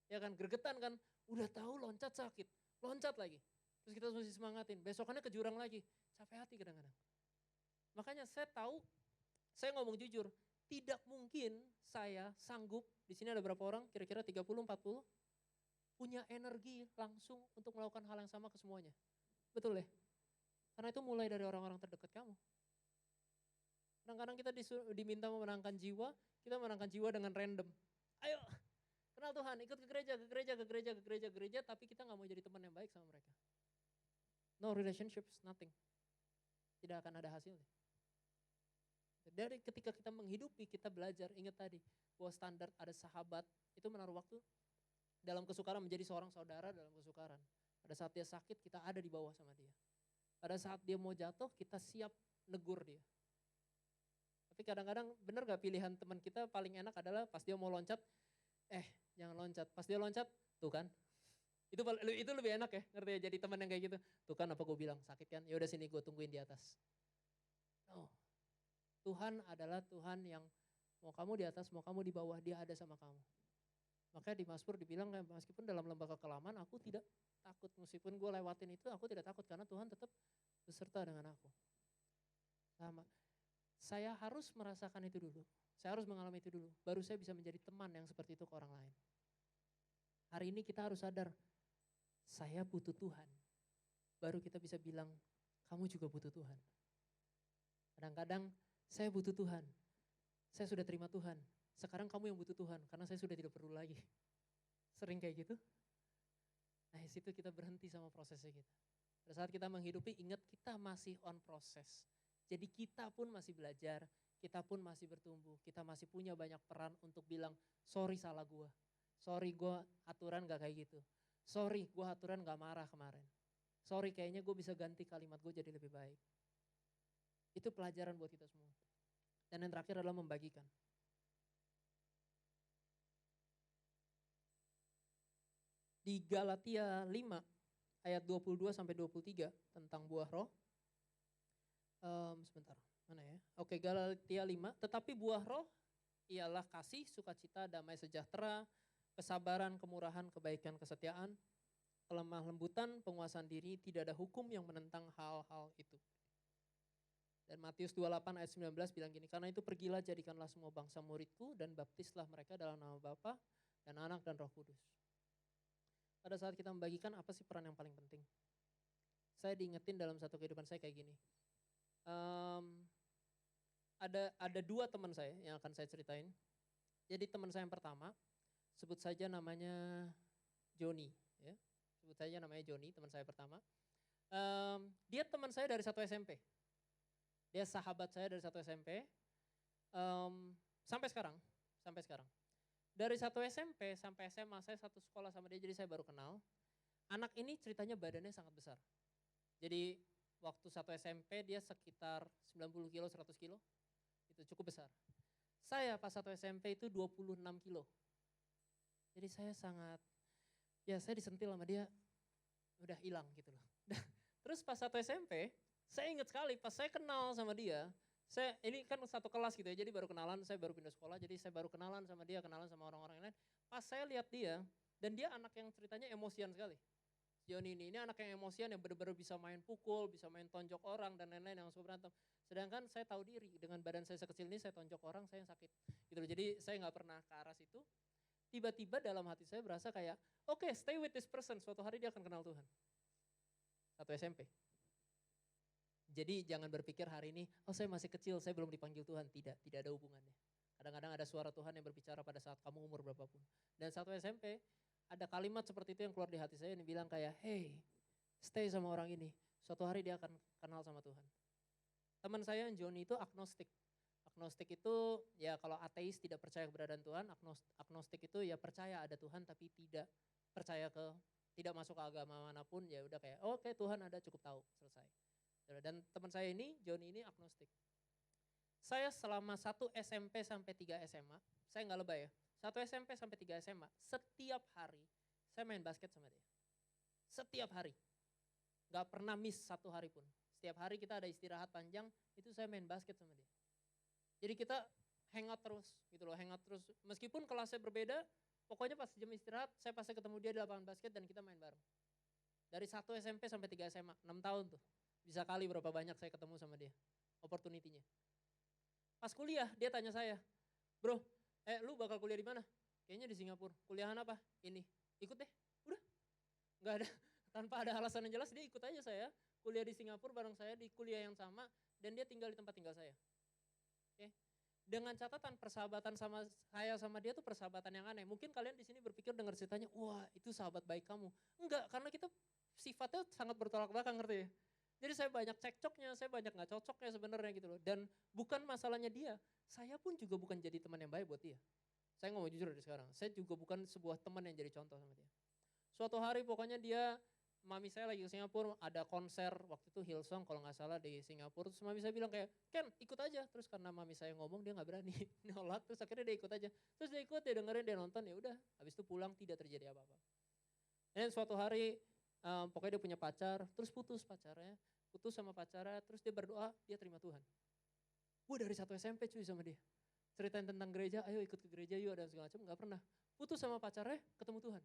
Ya kan, gregetan kan, udah tahu loncat sakit, loncat lagi. Terus kita mesti semangatin, besokannya ke jurang lagi, capek hati kadang-kadang. Makanya saya tahu, saya ngomong jujur, tidak mungkin saya sanggup, di sini ada berapa orang, kira-kira 30-40, punya energi langsung untuk melakukan hal yang sama ke semuanya. Betul ya? Karena itu mulai dari orang-orang terdekat kamu. Kadang-kadang kita diminta memenangkan jiwa, kita menangkan jiwa dengan random. Ayo, kenal Tuhan, ikut ke gereja, tapi kita gak mau jadi teman yang baik sama mereka. No relationships, nothing. Tidak akan ada hasilnya. Dari ketika kita menghidupi, kita belajar, ingat tadi, bahwa standar ada sahabat, itu menaruh waktu dalam kesukaran, menjadi seorang saudara dalam kesukaran. Pada saat dia sakit, kita ada di bawah sama dia. Pada saat dia mau jatuh, kita siap negur dia. Tapi kadang-kadang bener gak pilihan teman kita paling enak adalah pas dia mau loncat, jangan loncat. Pas dia loncat, tuh kan. Itu lebih enak ya, ngerti ya? Jadi teman yang kayak gitu. Tuh kan apa gue bilang, sakit kan? Ya udah sini gue tungguin di atas. No. Tuhan adalah Tuhan yang mau kamu di atas, mau kamu di bawah, dia ada sama kamu. Makanya di Mazmur dibilang, meskipun dalam lembah kekelaman aku tidak takut. Meskipun gue lewatin itu aku tidak takut karena Tuhan tetap beserta dengan aku. Sama. Saya harus merasakan itu dulu. Saya harus mengalami itu dulu. Baru saya bisa menjadi teman yang seperti itu ke orang lain. Hari ini kita harus sadar, saya butuh Tuhan. Baru kita bisa bilang, kamu juga butuh Tuhan. Kadang-kadang saya butuh Tuhan. Saya sudah terima Tuhan. Sekarang kamu yang butuh Tuhan, karena saya sudah tidak perlu lagi. Sering kayak gitu. Nah, di situ kita berhenti sama prosesnya kita. Pada saat kita menghidupi, ingat kita masih on proses. Jadi kita pun masih belajar, kita pun masih bertumbuh, kita masih punya banyak peran untuk bilang, sorry salah gue. Sorry gue aturan gak kayak gitu. Sorry gue aturan gak marah kemarin. Sorry kayaknya gue bisa ganti kalimat gue jadi lebih baik. Itu pelajaran buat kita semua. Dan yang terakhir adalah membagikan. Di Galatia 5 ayat 22 sampai 23 tentang buah roh. Sebentar, mana ya? Oke, Galatia 5, tetapi buah roh ialah kasih, sukacita, damai sejahtera, kesabaran, kemurahan, kebaikan, kesetiaan, kelemah lembutan, penguasaan diri, tidak ada hukum yang menentang hal-hal itu. Dan Matius 28 ayat 19 bilang gini, karena itu pergilah jadikanlah semua bangsa muridku dan baptislah mereka dalam nama Bapa dan Anak dan Roh Kudus. Pada saat kita membagikan, apa sih peran yang paling penting? Saya diingetin dalam satu kehidupan saya kayak gini. Ada dua teman saya yang akan saya ceritain. Jadi teman saya yang pertama, sebut saja namanya Joni. Ya. Sebut saja namanya Joni, teman saya pertama. Dia teman saya dari satu SMP. Dia sahabat saya dari satu SMP. Sampai sekarang. Dari satu SMP sampai SMA saya satu sekolah sama dia, jadi saya baru kenal. Anak ini ceritanya badannya sangat besar. Jadi waktu satu SMP dia sekitar 90 kilo, 100 kilo. Itu cukup besar. Saya pas satu SMP itu 26 kilo. Jadi saya saya disentil sama dia, udah hilang gitu loh. Terus pas satu SMP, saya ingat sekali pas saya kenal sama dia, ini kan satu kelas gitu ya, jadi baru kenalan, saya baru pindah sekolah, jadi saya baru kenalan sama dia, kenalan sama orang-orang yang lain. Pas saya lihat dia, dan dia anak yang ceritanya emosian sekali. Joni ini anak yang emosian yang benar-benar bisa main pukul, bisa main tonjok orang dan lain-lain yang suka berantem. Sedangkan saya tahu diri, dengan badan saya sekecil ini saya tonjok orang, saya yang sakit. Gitu loh. Jadi saya gak pernah ke arah situ. Tiba-tiba dalam hati saya berasa kayak, oke, stay with this person, suatu hari dia akan kenal Tuhan. Satu SMP. Jadi jangan berpikir hari ini, saya masih kecil, saya belum dipanggil Tuhan. Tidak ada hubungannya. Kadang-kadang ada suara Tuhan yang berbicara pada saat kamu umur berapapun. Dan satu SMP, ada kalimat seperti itu yang keluar di hati saya yang bilang kayak, hey, stay sama orang ini. Suatu hari dia akan kenal sama Tuhan. Teman saya yang Joni itu agnostik. Agnostik itu ya kalau ateis tidak percaya keberadaan Tuhan, agnostik itu ya percaya ada Tuhan tapi tidak masuk ke agama manapun, ya udah kayak oke, Tuhan ada, cukup tahu, selesai. Dan teman saya ini, Joni ini agnostik. Saya selama 1 SMP sampai 3 SMA, saya nggak lebay ya, 1 SMP sampai 3 SMA, setiap hari saya main basket sama dia. Setiap hari. Nggak pernah miss 1 hari pun. Setiap hari kita ada istirahat panjang, itu saya main basket sama dia. Jadi kita hangout terus gitu loh, hangout terus. Meskipun kelasnya berbeda, pokoknya pas jam istirahat saya pasti ketemu dia di lapangan basket dan kita main bareng. Dari 1 SMP sampai 3 SMA, 6 tahun tuh. Bisa kali berapa banyak saya ketemu sama dia, opportunity-nya. Pas kuliah dia tanya saya, bro, lu bakal kuliah di mana? Kayaknya di Singapura. Kuliahan apa? Ini. Ikut deh. Udah. Nggak ada, tanpa ada alasan yang jelas dia ikut aja saya. Kuliah di Singapura bareng saya di kuliah yang sama dan dia tinggal di tempat tinggal saya. Oke. Dengan catatan persahabatan sama saya sama dia tuh persahabatan yang aneh. Mungkin kalian di sini berpikir dengar ceritanya, wah itu sahabat baik kamu. Enggak, karena kita sifatnya sangat bertolak belakang, ngerti ya? Jadi saya banyak cekcoknya, saya banyak gak cocoknya sebenarnya gitu loh. Dan bukan masalahnya dia, saya pun juga bukan jadi teman yang baik buat dia. Saya ngomong jujur dari sekarang, saya juga bukan sebuah teman yang jadi contoh sama dia. Suatu hari pokoknya dia mami saya lagi ke Singapura, ada konser waktu itu Hillsong kalau nggak salah di Singapura. Terus mami saya bilang kayak, Ken ikut aja. Terus karena mami saya ngomong dia nggak berani nolak. Terus akhirnya dia ikut aja. Terus dia ikut, dia dengerin, dia nonton, ya udah. Habis itu pulang tidak terjadi apa-apa. Dan suatu hari pokoknya dia punya pacar, terus putus pacarnya. Putus sama pacarnya, terus dia berdoa, dia terima Tuhan. Gue dari satu SMP cuy sama dia. Ceritain tentang gereja, ayo ikut ke gereja yuk dan segala macam, nggak pernah. Putus sama pacarnya, ketemu Tuhan.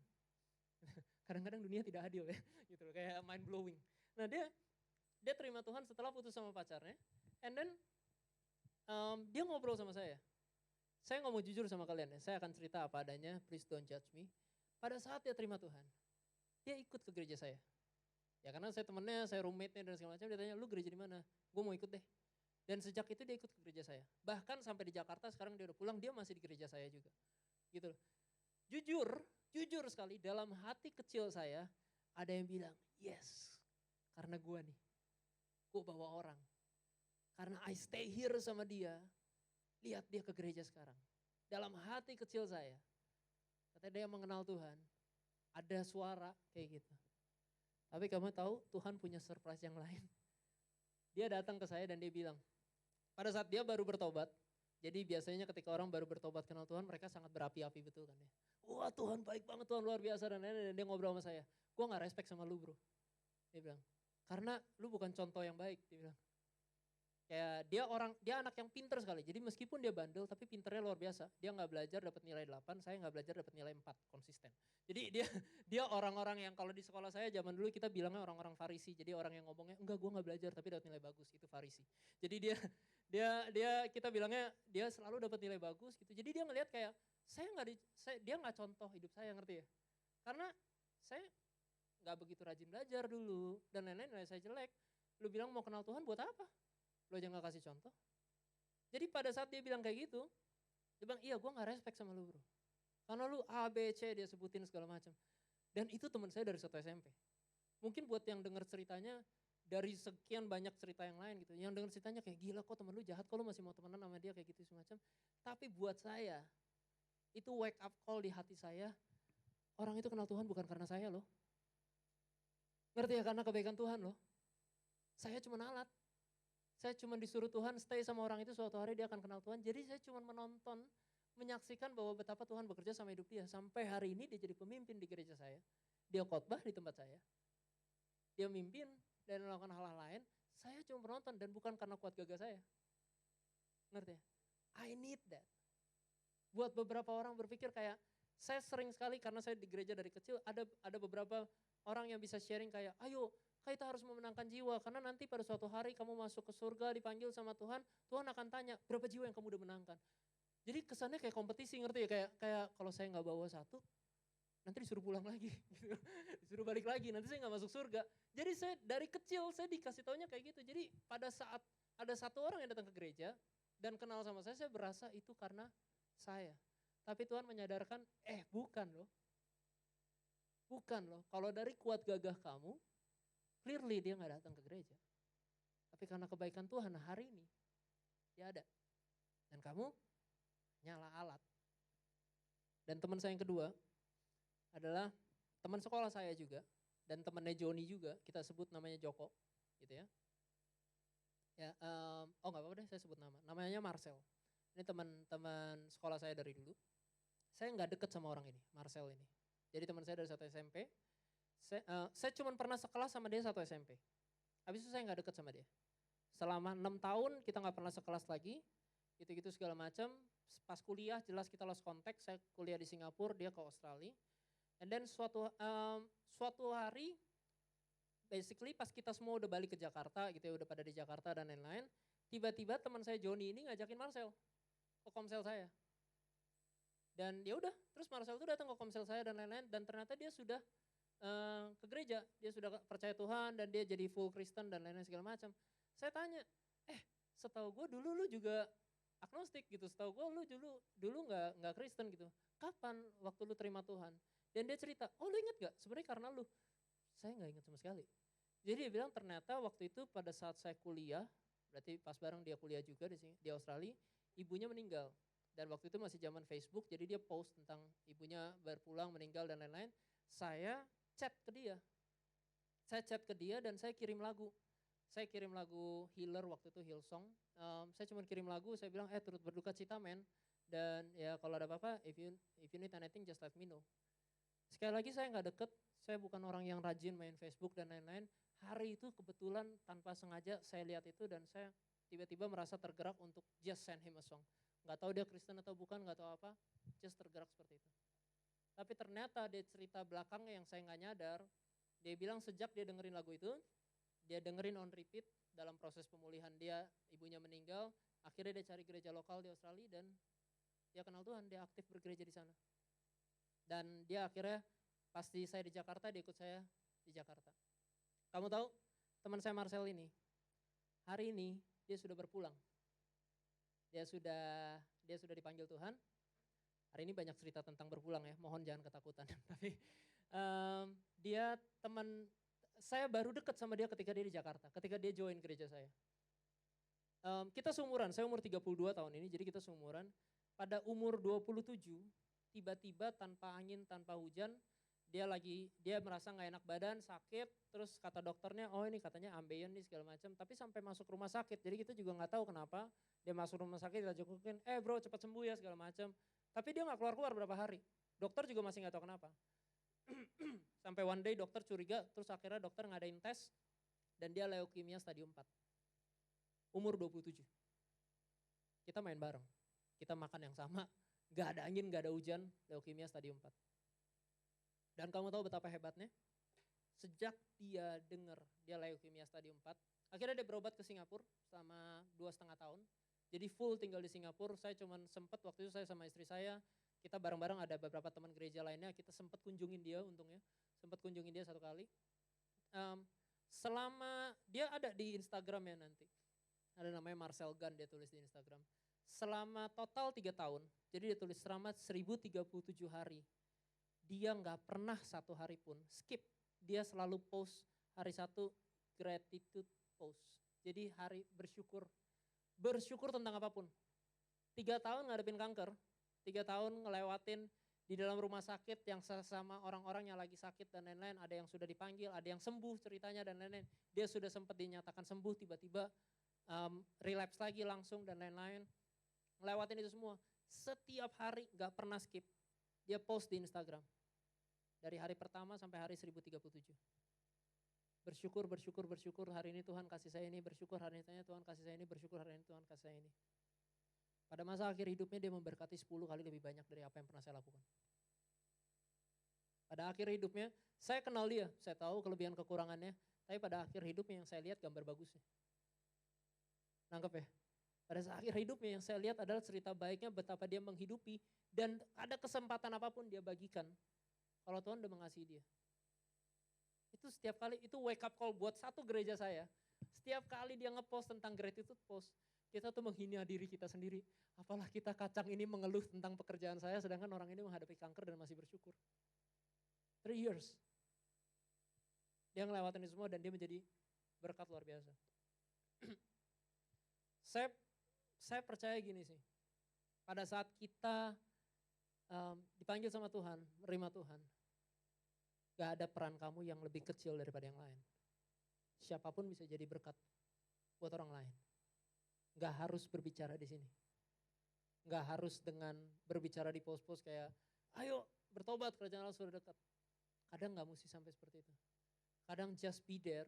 Kadang-kadang dunia tidak adil ya, gitu loh, kayak mind blowing. Nah dia terima Tuhan setelah putus sama pacarnya, and then dia ngobrol sama saya. Saya nggak mau jujur sama kalian ya, saya akan cerita apa adanya, please don't judge me. Pada saat dia terima Tuhan, dia ikut ke gereja saya. Ya karena saya temennya, saya roommate-nya dan segala macam, dia tanya, lu gereja di mana? Gue mau ikut deh. Dan sejak itu dia ikut ke gereja saya. Bahkan sampai di Jakarta sekarang dia udah pulang, dia masih di gereja saya juga. Gitu loh. Jujur sekali dalam hati kecil saya ada yang bilang, yes, karena gue nih, gue bawa orang. Karena I stay here sama dia, lihat dia ke gereja sekarang. Dalam hati kecil saya, katanya dia mengenal Tuhan, ada suara kayak gitu. Tapi kamu tahu Tuhan punya surprise yang lain. Dia datang ke saya dan dia bilang, pada saat dia baru bertobat, jadi biasanya ketika orang baru bertobat kenal Tuhan, mereka sangat berapi-api betul kan ya. Wah Tuhan baik banget, Tuhan luar biasa dan lain-lain. Dan dia ngobrol sama saya, gue gak respect sama lu bro. Dia bilang, karena lu bukan contoh yang baik, dia bilang. Kayak dia anak yang pinter sekali. Jadi meskipun dia bandel tapi pinternya luar biasa. Dia nggak belajar dapat nilai 8, saya nggak belajar dapat nilai 4 konsisten. Jadi dia orang-orang yang kalau di sekolah saya zaman dulu kita bilangnya orang-orang Farisi. Jadi orang yang ngomongnya enggak gue nggak belajar tapi dapat nilai bagus, itu Farisi. Jadi dia kita bilangnya dia selalu dapat nilai bagus gitu. Jadi dia ngelihat kayak dia nggak contoh hidup saya, ngerti ya? Karena saya nggak begitu rajin belajar dulu dan lain-lain, nilai saya jelek. Lu bilang mau kenal Tuhan buat apa? Lu aja gak kasih contoh. Jadi pada saat dia bilang kayak gitu, dia bilang iya gue gak respect sama lu bro. Karena lu A, B, C dia sebutin segala macam. Dan itu teman saya dari satu SMP. Mungkin buat yang dengar ceritanya dari sekian banyak cerita yang lain gitu. Yang dengar ceritanya kayak gila kok temen lu jahat, kok lu masih mau temenan sama dia kayak gitu semacam. Tapi buat saya, itu wake up call di hati saya, orang itu kenal Tuhan bukan karena saya loh. Ngerti ya, karena kebaikan Tuhan loh. Saya cuma alat. Saya cuma disuruh Tuhan stay sama orang itu, suatu hari dia akan kenal Tuhan. Jadi saya cuma menonton, menyaksikan bahwa betapa Tuhan bekerja sama hidup dia. Sampai hari ini dia jadi pemimpin di gereja saya. Dia khotbah di tempat saya. Dia mimpin dan melakukan hal-hal lain. Saya cuma menonton dan bukan karena kuat gagah saya. Ngerti ya? I need that. Buat beberapa orang berpikir kayak, saya sering sekali karena saya di gereja dari kecil, ada beberapa orang yang bisa sharing kayak, ayo kita harus memenangkan jiwa, karena nanti pada suatu hari kamu masuk ke surga, dipanggil sama Tuhan, Tuhan akan tanya, berapa jiwa yang kamu udah menangkan? Jadi kesannya kayak kompetisi, ngerti ya? Kayak kalau saya nggak bawa satu, nanti disuruh pulang lagi, gitu. Disuruh balik lagi, nanti saya nggak masuk surga. Jadi saya dari kecil saya dikasih taunya kayak gitu. Jadi pada saat ada satu orang yang datang ke gereja dan kenal sama saya berasa itu karena saya. Tapi Tuhan menyadarkan, bukan loh. Bukan loh, kalau dari kuat gagah kamu, clearly dia gak datang ke gereja. Tapi karena kebaikan Tuhan hari ini, dia ada. Dan kamu nyala alat. Dan teman saya yang kedua adalah teman sekolah saya juga. Dan temannya Joni juga, kita sebut namanya Joko. Gitu ya. Ya, gak apa-apa deh saya sebut nama. Namanya Marcel. Ini teman-teman sekolah saya dari dulu. Saya gak deket sama orang ini, Marcel ini. Jadi teman saya dari satu SMP. Saya cuma pernah sekelas sama dia satu SMP. Habis itu saya gak deket sama dia. Selama 6 tahun kita gak pernah sekelas lagi. Gitu-gitu segala macam. Pas kuliah jelas kita lost contact. Saya kuliah di Singapura, dia ke Australia. And then suatu hari, basically pas kita semua udah balik ke Jakarta gitu ya, udah pada di Jakarta dan lain-lain. Tiba-tiba teman saya Joni ini ngajakin Marcel ke komsel saya. Dan ya udah, terus Marcel tuh datang ke komsel saya dan lain-lain. Dan ternyata dia sudah ke gereja, dia sudah percaya Tuhan dan dia jadi full Kristen dan lain-lain segala macam. Saya tanya, setahu gue dulu lu juga agnostik gitu, setahu gue lu dulu nggak Kristen gitu. Kapan waktu lu terima Tuhan? Dan dia cerita, oh lu inget gak? Sebenarnya karena lu. Saya nggak ingat sama sekali. Jadi dia bilang ternyata waktu itu pada saat saya kuliah, berarti pas bareng dia kuliah juga di Australia, ibunya meninggal. Dan waktu itu masih zaman Facebook, jadi dia post tentang ibunya berpulang, meninggal dan lain-lain. Saya chat ke dia. Saya chat ke dia dan saya kirim lagu. Saya kirim lagu Healer waktu itu, Hillsong. Saya cuma kirim lagu, saya bilang turut berduka cita men. Dan ya kalau ada apa-apa, if you need anything just let me know. Sekali lagi saya nggak deket, saya bukan orang yang rajin main Facebook dan lain-lain. Hari itu kebetulan tanpa sengaja saya lihat itu dan saya tiba-tiba merasa tergerak untuk just send him a song. Nggak tahu dia Kristen atau bukan, nggak tahu apa, just tergerak seperti itu. Tapi ternyata dia cerita belakangnya yang saya nggak nyadar, dia bilang sejak dia dengerin lagu itu, dia dengerin on repeat dalam proses pemulihan dia, ibunya meninggal, akhirnya dia cari gereja lokal di Australia dan dia kenal Tuhan, dia aktif bergereja di sana. Dan dia akhirnya pasti saya di Jakarta, dia ikut saya di Jakarta. Kamu tahu teman saya Marcel ini, hari ini dia sudah berpulang. Dia sudah dipanggil Tuhan. Hari ini banyak cerita tentang berpulang ya, mohon jangan ketakutan. Tapi dia teman, saya baru dekat sama dia ketika dia di Jakarta, ketika dia join gereja saya. Kita seumuran, saya umur 32 tahun ini, jadi kita seumuran. Pada umur 27, tiba-tiba tanpa angin, tanpa hujan, dia merasa nggak enak badan, sakit, terus kata dokternya, oh ini katanya ambeien nih segala macam. Tapi sampai masuk rumah sakit, jadi kita juga nggak tahu kenapa. Dia masuk rumah sakit, kita jengukin, bro cepat sembuh ya segala macam. Tapi dia nggak keluar-keluar berapa hari. Dokter juga masih nggak tahu kenapa. Sampai one day dokter curiga, terus akhirnya dokter ngadain tes, dan dia leukemia stadium 4. Umur 27. Kita main bareng, kita makan yang sama, gak ada angin, gak ada hujan, leukemia stadium 4. Dan kamu tahu betapa hebatnya? Sejak dia dengar dia leukemia stadium 4, akhirnya dia berobat ke Singapura selama 2,5 tahun. Jadi full tinggal di Singapura, saya cuman sempat waktu itu saya sama istri saya, kita bareng-bareng ada beberapa teman gereja lainnya, kita sempat kunjungin dia untungnya, sempat kunjungin dia 1 kali. Selama dia ada di Instagramnya nanti, ada namanya Marcel Gunn, dia tulis di Instagram. Selama total 3 tahun, jadi dia tulis selama 1037 hari, dia gak pernah 1 hari pun skip. Dia selalu post hari 1 gratitude post. Jadi hari bersyukur tentang apapun. 3 tahun ngadepin kanker, 3 tahun ngelewatin di dalam rumah sakit yang sama orang-orang yang lagi sakit dan lain-lain. Ada yang sudah dipanggil, ada yang sembuh ceritanya dan lain-lain. Dia sudah sempat dinyatakan sembuh, tiba-tiba relapse lagi langsung dan lain-lain. Ngelewatin itu semua. Setiap hari gak pernah skip. Dia post di Instagram. Dari hari pertama sampai hari 1037. Bersyukur, hari ini Tuhan kasih saya ini, bersyukur hari ini Tuhan kasih saya ini, bersyukur hari ini Tuhan kasih saya ini. Pada masa akhir hidupnya dia memberkati 10 kali lebih banyak dari apa yang pernah saya lakukan. Pada akhir hidupnya, saya kenal dia, saya tahu kelebihan kekurangannya, tapi pada akhir hidupnya yang saya lihat gambar bagusnya. Nangkep ya? Pada akhir hidupnya yang saya lihat adalah cerita baiknya betapa dia menghidupi dan ada kesempatan apapun dia bagikan. Kalau Tuhan udah mengasihi dia. Itu setiap kali, itu wake up call buat satu gereja saya. Setiap kali dia ngepost tentang gratitude post, kita tuh menghina diri kita sendiri. Apalah kita kacang ini mengeluh tentang pekerjaan saya, sedangkan orang ini menghadapi kanker dan masih bersyukur. 3 years. Dia ngelewatin itu semua dan dia menjadi berkat luar biasa. Saya percaya gini sih, pada saat kita dipanggil sama Tuhan, menerima Tuhan, gak ada peran kamu yang lebih kecil daripada yang lain. Siapapun bisa jadi berkat buat orang lain. Gak harus berbicara di sini. Gak harus dengan berbicara di post-post kayak, ayo bertobat kerajaan Allah sudah dekat. Kadang gak mesti sampai seperti itu. Kadang just be there,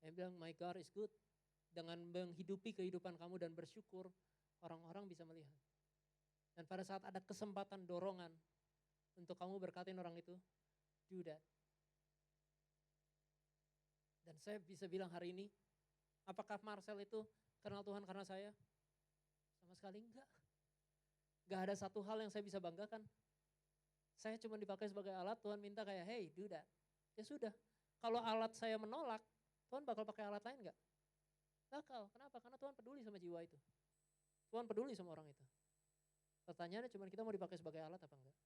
and bilang my God is good. Dengan menghidupi kehidupan kamu dan bersyukur, orang-orang bisa melihat. Dan pada saat ada kesempatan dorongan untuk kamu berkatin orang itu, do that. Dan saya bisa bilang hari ini, apakah Marcel itu kenal Tuhan karena saya? Sama sekali enggak. Gak ada satu hal yang saya bisa banggakan. Saya cuma dipakai sebagai alat, Tuhan minta kayak, hey do that. Ya sudah, kalau alat saya menolak, Tuhan bakal pakai alat lain enggak? Bakal, kenapa? Karena Tuhan peduli sama jiwa itu. Tuhan peduli sama orang itu. Pertanyaannya cuma kita mau dipakai sebagai alat apa enggak?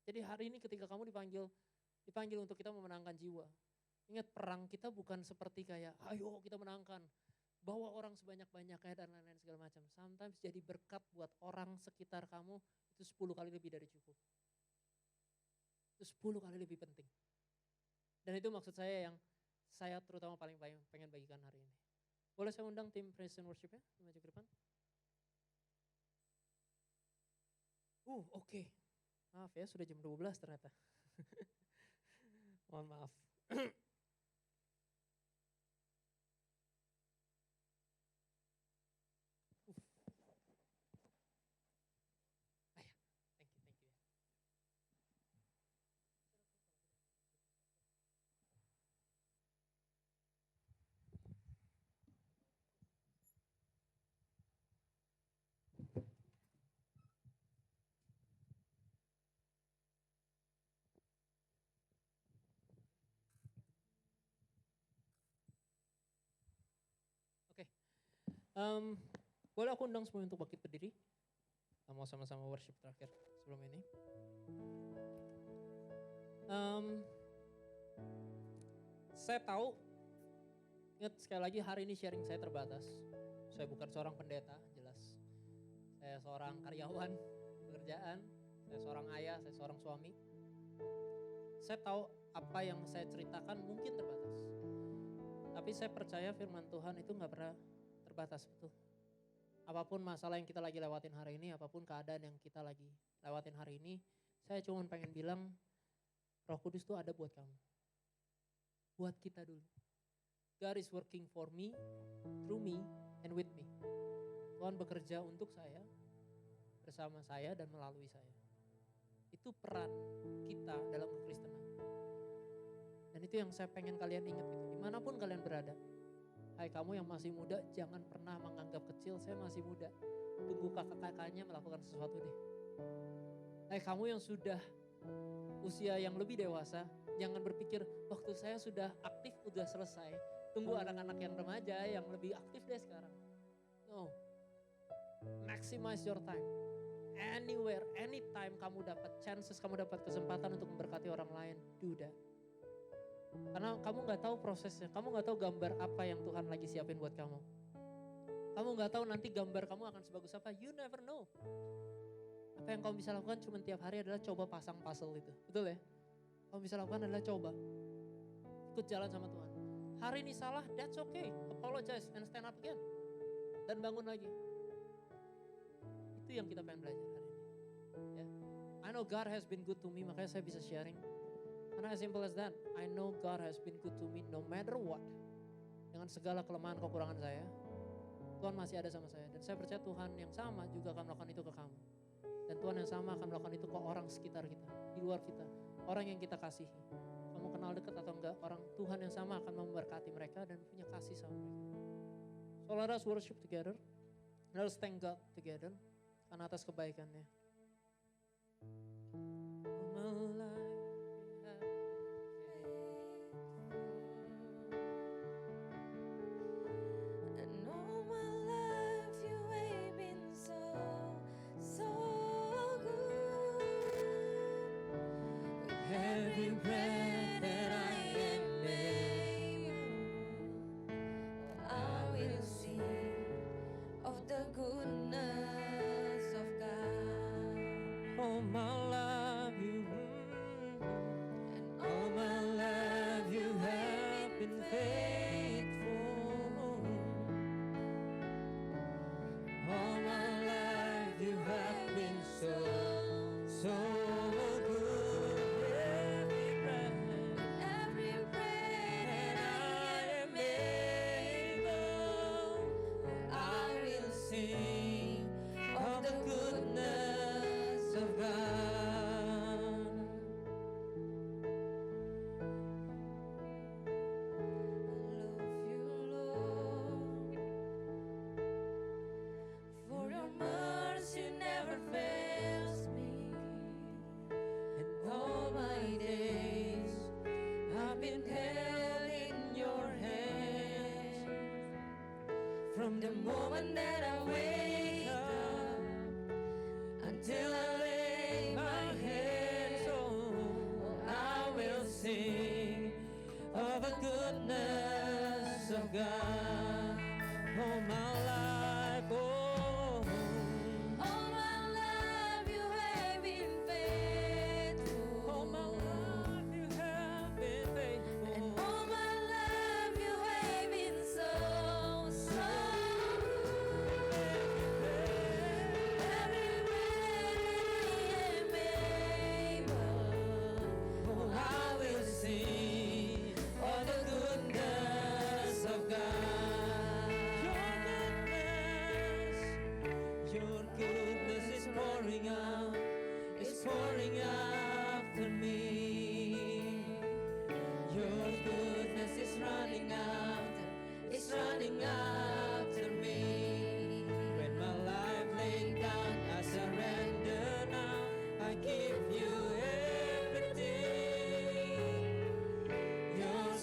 Jadi hari ini ketika kamu dipanggil untuk kita memenangkan jiwa. Ingat perang kita bukan seperti kayak, ayo kita menangkan. Bawa orang sebanyak-banyaknya dan lain-lain segala macam. Sometimes jadi berkat buat orang sekitar kamu itu 10 kali lebih dari cukup. Itu 10 kali lebih penting. Dan itu maksud saya yang saya terutama paling pengen bagikan hari ini. Boleh saya undang tim praise and worship-nya maju ke depan? Oke. Maaf ya, sudah jam 12 ternyata. Mohon maaf. Boleh aku undang semua untuk bangkit berdiri? Kita mau sama-sama worship terakhir sebelum ini. Saya tahu, ingat sekali lagi hari ini sharing saya terbatas. Saya bukan seorang pendeta, jelas. Saya seorang karyawan, pekerjaan. Saya seorang ayah, saya seorang suami. Saya tahu apa yang saya ceritakan mungkin terbatas. Tapi saya percaya firman Tuhan itu gak pernah terbatas, betul. Apapun masalah yang kita lagi lewatin hari ini, apapun keadaan yang kita lagi lewatin hari ini, saya cuma pengen bilang Roh Kudus itu ada buat kamu. Buat kita dulu. God is working for me, through me, and with me. Tuhan bekerja untuk saya, bersama saya dan melalui saya. Itu peran kita dalam kekristenan. Dan itu yang saya pengen kalian ingat gitu, dimanapun kalian berada. Hai kamu yang masih muda, jangan pernah menganggap kecil, saya masih muda. Tunggu kakak-kakaknya melakukan sesuatu deh. Hai kamu yang sudah usia yang lebih dewasa, jangan berpikir waktu saya sudah aktif, udah selesai. Tunggu anak-anak yang remaja yang lebih aktif deh sekarang. No, maximize your time. Anywhere, anytime kamu dapat chances, kamu dapat kesempatan untuk memberkati orang lain, do that. Karena kamu gak tahu prosesnya, kamu gak tahu gambar apa yang Tuhan lagi siapin buat kamu. Kamu gak tahu nanti gambar kamu akan sebagus apa, you never know. Apa yang kamu bisa lakukan cuma tiap hari adalah coba pasang puzzle itu, betul ya? Kamu bisa lakukan adalah coba, ikut jalan sama Tuhan. Hari ini salah, that's okay, apologize and stand up again. Dan bangun lagi. Itu yang kita pengen belajar hari ini. Ya. I know God has been good to me, makanya saya bisa sharing. Karena as simple as that, I know God has been good to me no matter what. Dengan segala kelemahan kekurangan saya, Tuhan masih ada sama saya. Dan saya percaya Tuhan yang sama juga akan melakukan itu ke kamu. Dan Tuhan yang sama akan melakukan itu ke orang sekitar kita, di luar kita. Orang yang kita kasihi. Kamu kenal dekat atau enggak, orang Tuhan yang sama akan memberkati mereka dan punya kasih sama mereka. So let us worship together. Let us thank God together. Karena atas kebaikannya. From the moment that I wake up until I lay my head, I will sing of the goodness of God. All my life, all my life you have been faithful. All my life you have been faithful.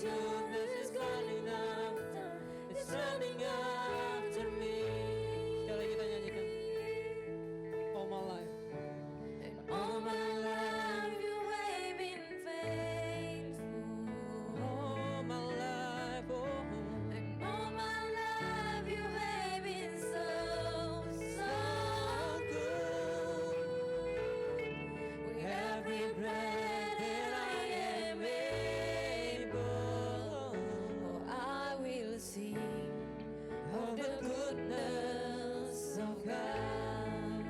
goodness is running after, it's running after me. Sekali lagi kita nyanyikan. All my life. And all my life you have been faithful. All my life, oh. And all my life you have been so, so good. With every breath that I am able, oh, I will sing of the goodness of God.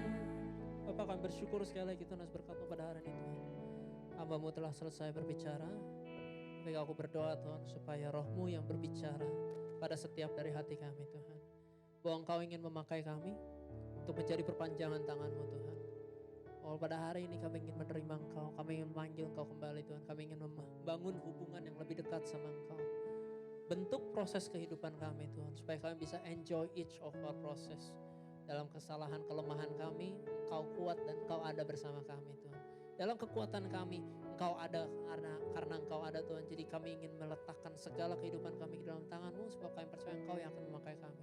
Bapak kami bersyukur sekali lagi Tuhan atas berkat-Mu pada hari ini Tuhan. Hamba-Mu telah selesai berbicara. Tapi aku berdoa Tuhan supaya Roh-Mu yang berbicara pada setiap dari hati kami Tuhan. Bahwa Engkau ingin memakai kami untuk menjadi perpanjangan tangan-Mu Tuhan. Oh, pada hari ini kami ingin menerima Engkau, kami ingin memanggil Engkau kembali Tuhan. Kami ingin membangun hubungan yang lebih dekat sama Engkau. Bentuk proses kehidupan kami Tuhan, supaya kami bisa enjoy each of our process. Dalam kesalahan, kelemahan kami, Engkau kuat dan Engkau ada bersama kami Tuhan. Dalam kekuatan kami, Engkau ada karena Engkau ada Tuhan. Jadi kami ingin meletakkan segala kehidupan kami di dalam tangan-Mu, sebab kami percaya Engkau yang akan memakai kami.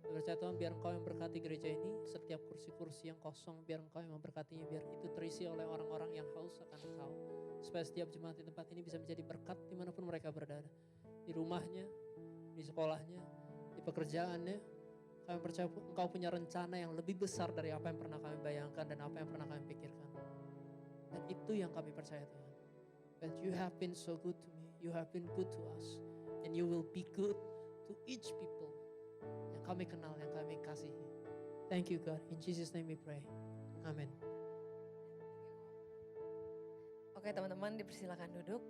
Kami percaya Tuhan, biar Engkau yang berkati gereja ini, setiap kursi-kursi yang kosong, biar Engkau yang memberkatinya, biar itu terisi oleh orang-orang yang haus akan Engkau. Supaya setiap jemaat di tempat ini bisa menjadi berkat dimanapun mereka berada. Di rumahnya, di sekolahnya, di pekerjaannya. Kami percaya Engkau punya rencana yang lebih besar dari apa yang pernah kami bayangkan dan apa yang pernah kami pikirkan. Dan itu yang kami percaya Tuhan. That you have been so good to me, you have been good to us, and you will be good to each people yang kami kenal, yang kami kasihi. Thank you God, in Jesus name we pray. Amen. Oke teman-teman, dipersilakan duduk.